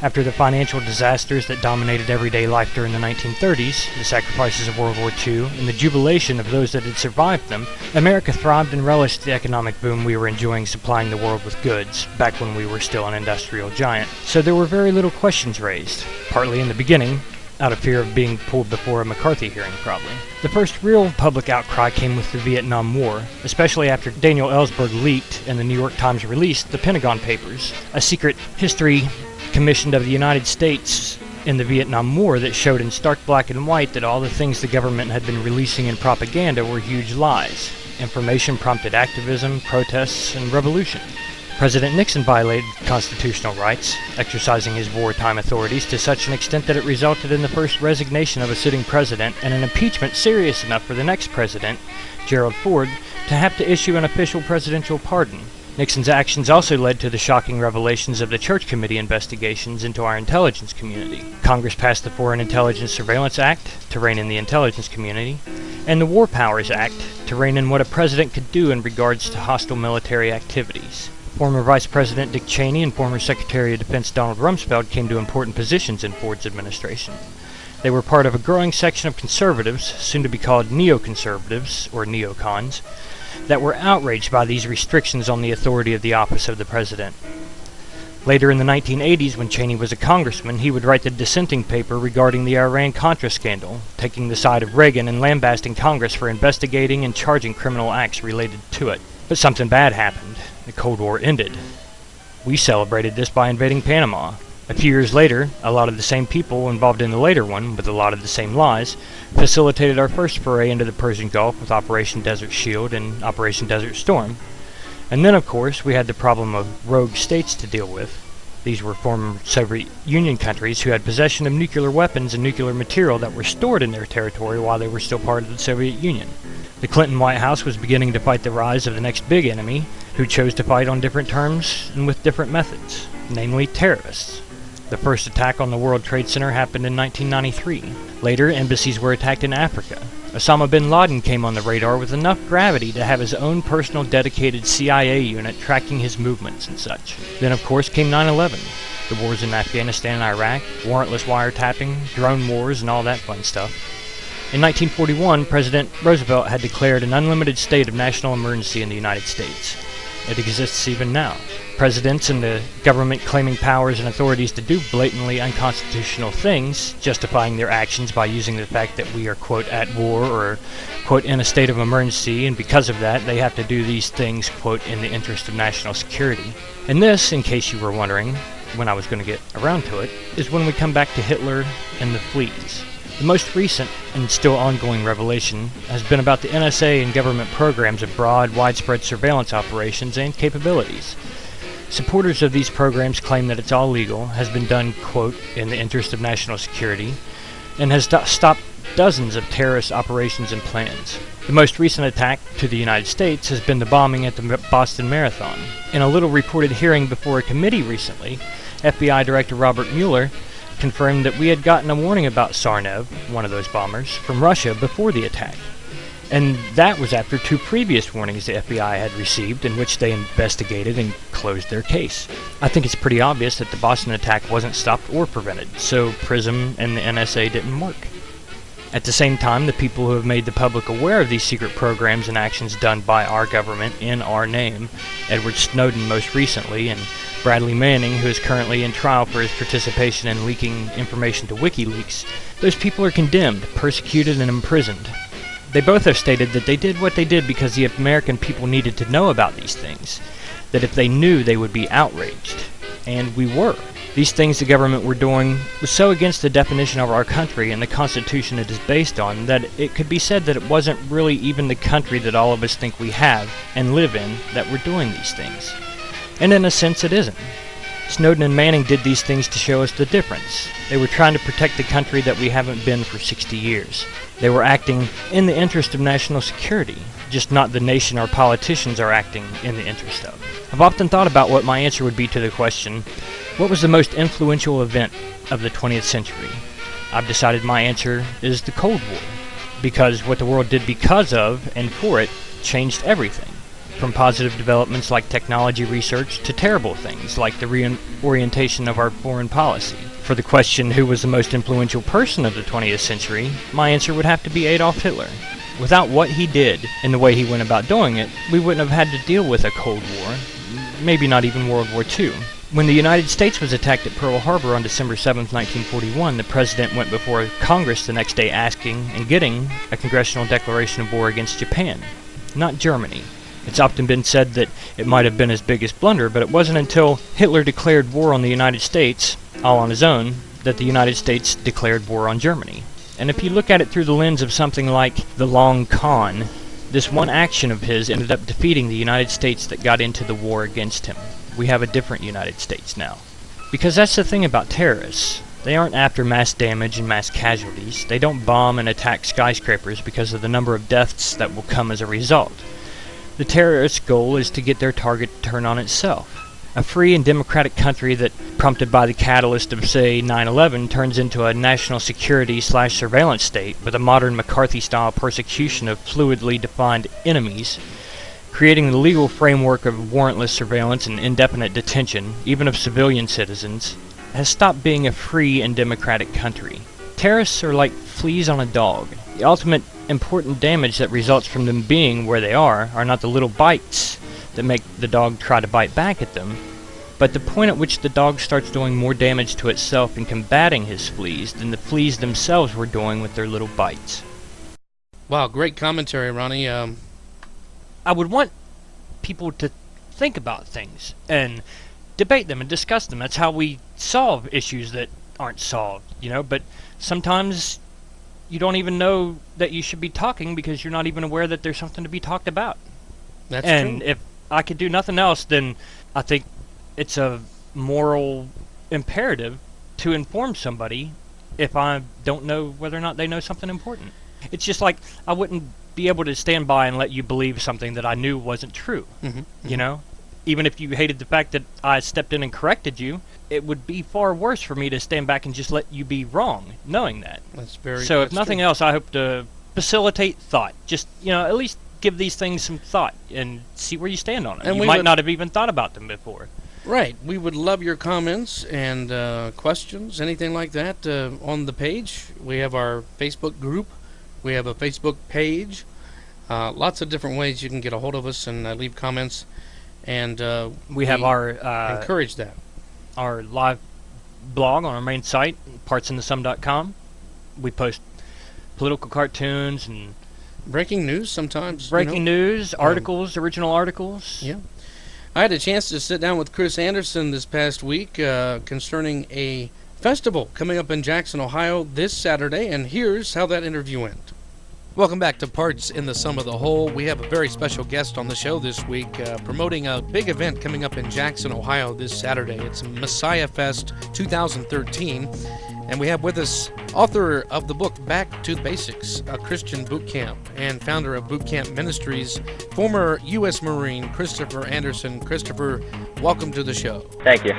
After the financial disasters that dominated everyday life during the 1930s, the sacrifices of World War II, and the jubilation of those that had survived them, America thrived and relished the economic boom we were enjoying supplying the world with goods, back when we were still an industrial giant. So there were very little questions raised, partly in the beginning, out of fear of being pulled before a McCarthy hearing, probably. The first real public outcry came with the Vietnam War, especially after Daniel Ellsberg leaked and the New York Times released the Pentagon Papers, a secret history commissioned of the United States in the Vietnam War that showed in stark black and white that all the things the government had been releasing in propaganda were huge lies. Information prompted activism, protests, and revolution. President Nixon violated constitutional rights, exercising his wartime authorities to such an extent that it resulted in the first resignation of a sitting president and an impeachment serious enough for the next president, Gerald Ford, to have to issue an official presidential pardon. Nixon's actions also led to the shocking revelations of the Church Committee investigations into our intelligence community. Congress passed the Foreign Intelligence Surveillance Act to rein in the intelligence community, and the War Powers Act to rein in what a president could do in regards to hostile military activities. Former Vice President Dick Cheney and former Secretary of Defense Donald Rumsfeld came to important positions in Ford's administration. They were part of a growing section of conservatives, soon to be called neoconservatives, or neocons, that were outraged by these restrictions on the authority of the office of the president. Later in the 1980s, when Cheney was a congressman, he would write the dissenting paper regarding the Iran-Contra scandal, taking the side of Reagan and lambasting Congress for investigating and charging criminal acts related to it. But something bad happened. The Cold War ended. We celebrated this by invading Panama. A few years later, a lot of the same people involved in the later one, with a lot of the same lies, facilitated our first foray into the Persian Gulf with Operation Desert Shield and Operation Desert Storm. And then, of course, we had the problem of rogue states to deal with. These were former Soviet Union countries who had possession of nuclear weapons and nuclear material that were stored in their territory while they were still part of the Soviet Union. The Clinton White House was beginning to fight the rise of the next big enemy, who chose to fight on different terms and with different methods, namely terrorists. The first attack on the World Trade Center happened in 1993. Later, embassies were attacked in Africa. Osama bin Laden came on the radar with enough gravity to have his own personal dedicated CIA unit tracking his movements and such. Then, of course, came 9/11. The wars in Afghanistan and Iraq, warrantless wiretapping, drone wars, and all that fun stuff. In 1941, President Roosevelt had declared an unlimited state of national emergency in the United States. It exists even now. Presidents and the government claiming powers and authorities to do blatantly unconstitutional things, justifying their actions by using the fact that we are, quote, at war or, quote, in a state of emergency, and because of that, they have to do these things, quote, in the interest of national security. And this, in case you were wondering when I was going to get around to it, is when we come back to Hitler and the fleas. The most recent and still ongoing revelation has been about the NSA and government programs of broad, widespread surveillance operations and capabilities. Supporters of these programs claim that it's all legal, has been done, quote, in the interest of national security, and has stopped dozens of terrorist operations and plans. The most recent attack to the United States has been the bombing at the Boston Marathon. In a little reported hearing before a committee recently, FBI Director Robert Mueller confirmed that we had gotten a warning about Sarnev, one of those bombers, from Russia before the attack. And that was after 2 previous warnings the FBI had received in which they investigated and closed their case. I think it's pretty obvious that the Boston attack wasn't stopped or prevented, so PRISM and the NSA didn't work. At the same time, the people who have made the public aware of these secret programs and actions done by our government in our name, Edward Snowden most recently, and Bradley Manning, who is currently in trial for his participation in leaking information to WikiLeaks, those people are condemned, persecuted, and imprisoned. They both have stated that they did what they did because the American people needed to know about these things, that if they knew they would be outraged. And we were. These things the government were doing was so against the definition of our country and the Constitution it is based on that it could be said that it wasn't really even the country that all of us think we have and live in that were doing these things. And in a sense it isn't. Snowden and Manning did these things to show us the difference. They were trying to protect the country that we haven't been for 60 years. They were acting in the interest of national security, just not the nation our politicians are acting in the interest of. I've often thought about what my answer would be to the question, what was the most influential event of the 20th century? I've decided my answer is the Cold War, because what the world did because of and for it changed everything, from positive developments like technology research to terrible things like the reorientation of our foreign policy. For the question, who was the most influential person of the 20th century, my answer would have to be Adolf Hitler. Without what he did and the way he went about doing it, we wouldn't have had to deal with a Cold War, maybe not even World War II. When the United States was attacked at Pearl Harbor on December 7, 1941, the president went before Congress the next day asking and getting a congressional declaration of war against Japan, not Germany. It's often been said that it might have been his biggest blunder, but it wasn't until Hitler declared war on the United States, all on his own, that the United States declared war on Germany. And if you look at it through the lens of something like the long con, this one action of his ended up defeating the United States that got into the war against him. We have a different United States now. Because that's the thing about terrorists. They aren't after mass damage and mass casualties. They don't bomb and attack skyscrapers because of the number of deaths that will come as a result. The terrorist's goal is to get their target to turn on itself. A free and democratic country that, prompted by the catalyst of, say, 9/11, turns into a national security/surveillance state with a modern McCarthy-style persecution of fluidly defined enemies, creating the legal framework of warrantless surveillance and indefinite detention, even of civilian citizens, has stopped being a free and democratic country. Terrorists are like fleas on a dog. The ultimate important damage that results from them being where they are not the little bites that make the dog try to bite back at them, but the point at which the dog starts doing more damage to itself in combating his fleas than the fleas themselves were doing with their little bites. Wow, great commentary, Ronnie. I would want people to think about things and debate them and discuss them. That's how we solve issues that aren't solved, but sometimes you don't even know that you should be talking because you're not even aware that there's something to be talked about. That's true. And if I could do nothing else, then I think it's a moral imperative to inform somebody if I don't know whether or not they know something important. It's just like I wouldn't be able to stand by and let you believe something that I knew wasn't true. Mm-hmm. Even if you hated the fact that I stepped in and corrected you, it would be far worse for me to stand back and just let you be wrong, knowing that. So if nothing else, I hope to facilitate thought. Just, at least give these things some thought and see where you stand on it. And you might not have even thought about them before. Right. We would love your comments and questions, anything like that, on the page. We have our Facebook group. We have a Facebook page. Lots of different ways you can get a hold of us and leave comments. And we have our encourage that. Our live blog on our main site, partsinthesum.com. We post political cartoons and breaking news sometimes. Breaking news, articles, original articles. Yeah. I had a chance to sit down with Chris Anderson this past week concerning a festival coming up in Jackson, Ohio this Saturday, and here's how that interview went. Welcome back to Parts in the Sum of the Whole. We have a very special guest on the show this week promoting a big event coming up in Jackson, Ohio this Saturday. It's Messiah Fest 2013. And we have with us author of the book Back to the Basics, a Christian Boot Camp, and founder of Boot Camp Ministries, former U.S. Marine Christopher Anderson. Christopher, welcome to the show. Thank you.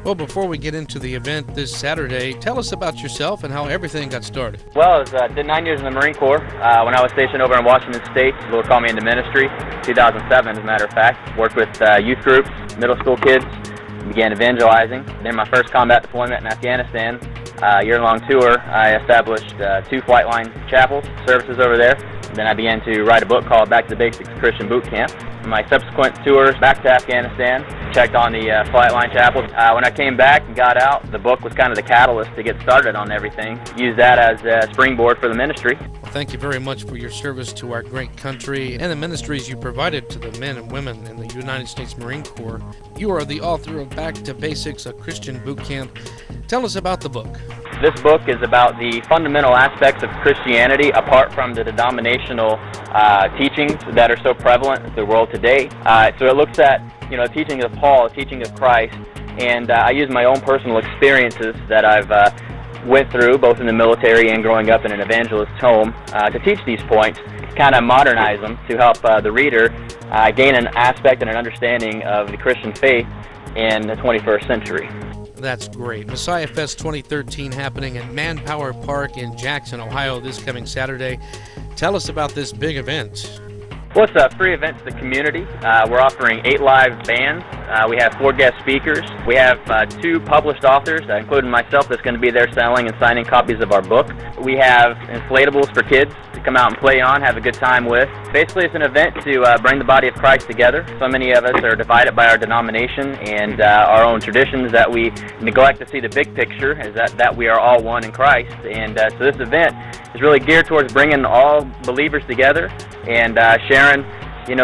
Well, before we get into the event this Saturday, tell us about yourself and how everything got started. Well, I did 9 years in the Marine Corps. When I was stationed over in Washington State, the Lord called me into ministry, 2007 as a matter of fact. Worked with youth groups, middle school kids, began evangelizing. Then my first combat deployment in Afghanistan, year-long tour, I established 2 flight line chapels, services over there. Then I began to write a book called Back to the Basics Christian Boot Camp. My subsequent tours back to Afghanistan, checked on the flight line chapels. When I came back and got out, the book was kind of the catalyst to get started on everything. Used that as a springboard for the ministry. Well, thank you very much for your service to our great country and the ministries you provided to the men and women in the United States Marine Corps. You are the author of Back to Basics, a Christian Boot Camp. Tell us about the book. This book is about the fundamental aspects of Christianity apart from the denominational teachings that are so prevalent in the world today. So it looks at, the teaching of Paul, the teaching of Christ, and I use my own personal experiences that I've went through, both in the military and growing up in an evangelist's home, to teach these points, kind of modernize them to help the reader gain an aspect and an understanding of the Christian faith in the 21st century. That's great. Messiah Fest 2013 happening at Manpower Park in Jackson, Ohio this coming Saturday. Tell us about this big event. Well, it's a free event to the community. We're offering 8 live bands. We have 4 guest speakers. We have 2 published authors, including myself, that's going to be there selling and signing copies of our book. We have inflatables for kids to come out and play on, have a good time with. Basically, it's an event to bring the body of Christ together. So many of us are divided by our denomination and our own traditions that we neglect to see the big picture, is that we are all one in Christ. And so this event is really geared towards bringing all believers together and sharing,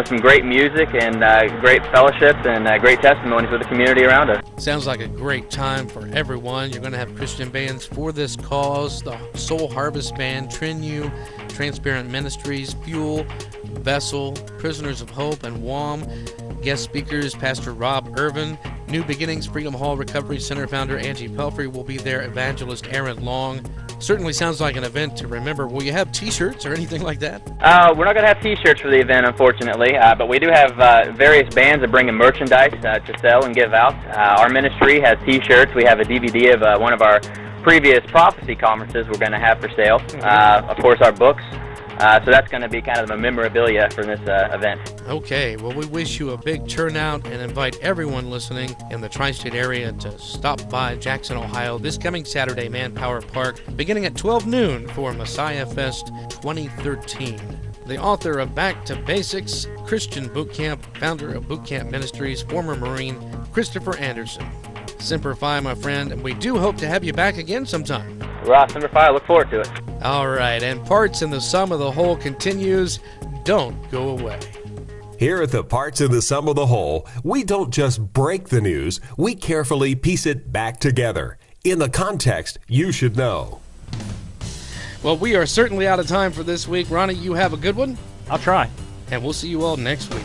some great music and great fellowships and great testimonies with the community around us. Sounds like a great time for everyone. You're going to have Christian bands for this cause, the Soul Harvest Band, Trinu, Transparent Ministries, Fuel, Vessel, Prisoners of Hope, and WAM. Guest speakers, Pastor Rob Irvin, New Beginnings Freedom Hall Recovery Center founder Angie Pelfrey will be there, evangelist Aaron Long. Certainly sounds like an event to remember. Will you have T-shirts or anything like that? We're not going to have T-shirts for the event, unfortunately, but we do have various bands that bring in merchandise to sell and give out. Our ministry has T-shirts. We have a DVD of one of our previous prophecy conferences we're going to have for sale. Of course, our books. So that's going to be kind of the memorabilia for this event. Okay, well, we wish you a big turnout and invite everyone listening in the tri-state area to stop by Jackson, Ohio this coming Saturday, Manpower Park, beginning at 12 noon for Messiah Fest 2013. The author of Back to Basics, Christian Boot Camp, founder of Boot Camp Ministries, former Marine, Christopher Anderson. Semper Fi, my friend, and we do hope to have you back again sometime. Well, Semper Fi, I look forward to it. All right, and Parts in the Sum of the Whole continues. Don't go away. Here at the Parts in the Sum of the Whole, we don't just break the news, we carefully piece it back together in the context you should know. Well, we are certainly out of time for this week. Ronnie, you have a good one? I'll try. And we'll see you all next week.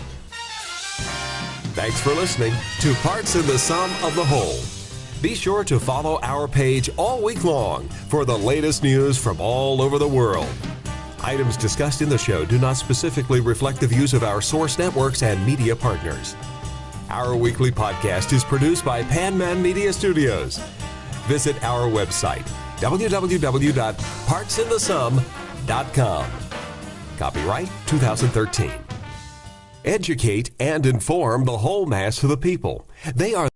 Thanks for listening to Parts in the Sum of the Whole. Be sure to follow our page all week long for the latest news from all over the world. Items discussed in the show do not specifically reflect the views of our source networks and media partners. Our weekly podcast is produced by Panman Media Studios. Visit our website, www.partsinthesum.com. Copyright 2013. Educate and inform the whole mass of the people. They are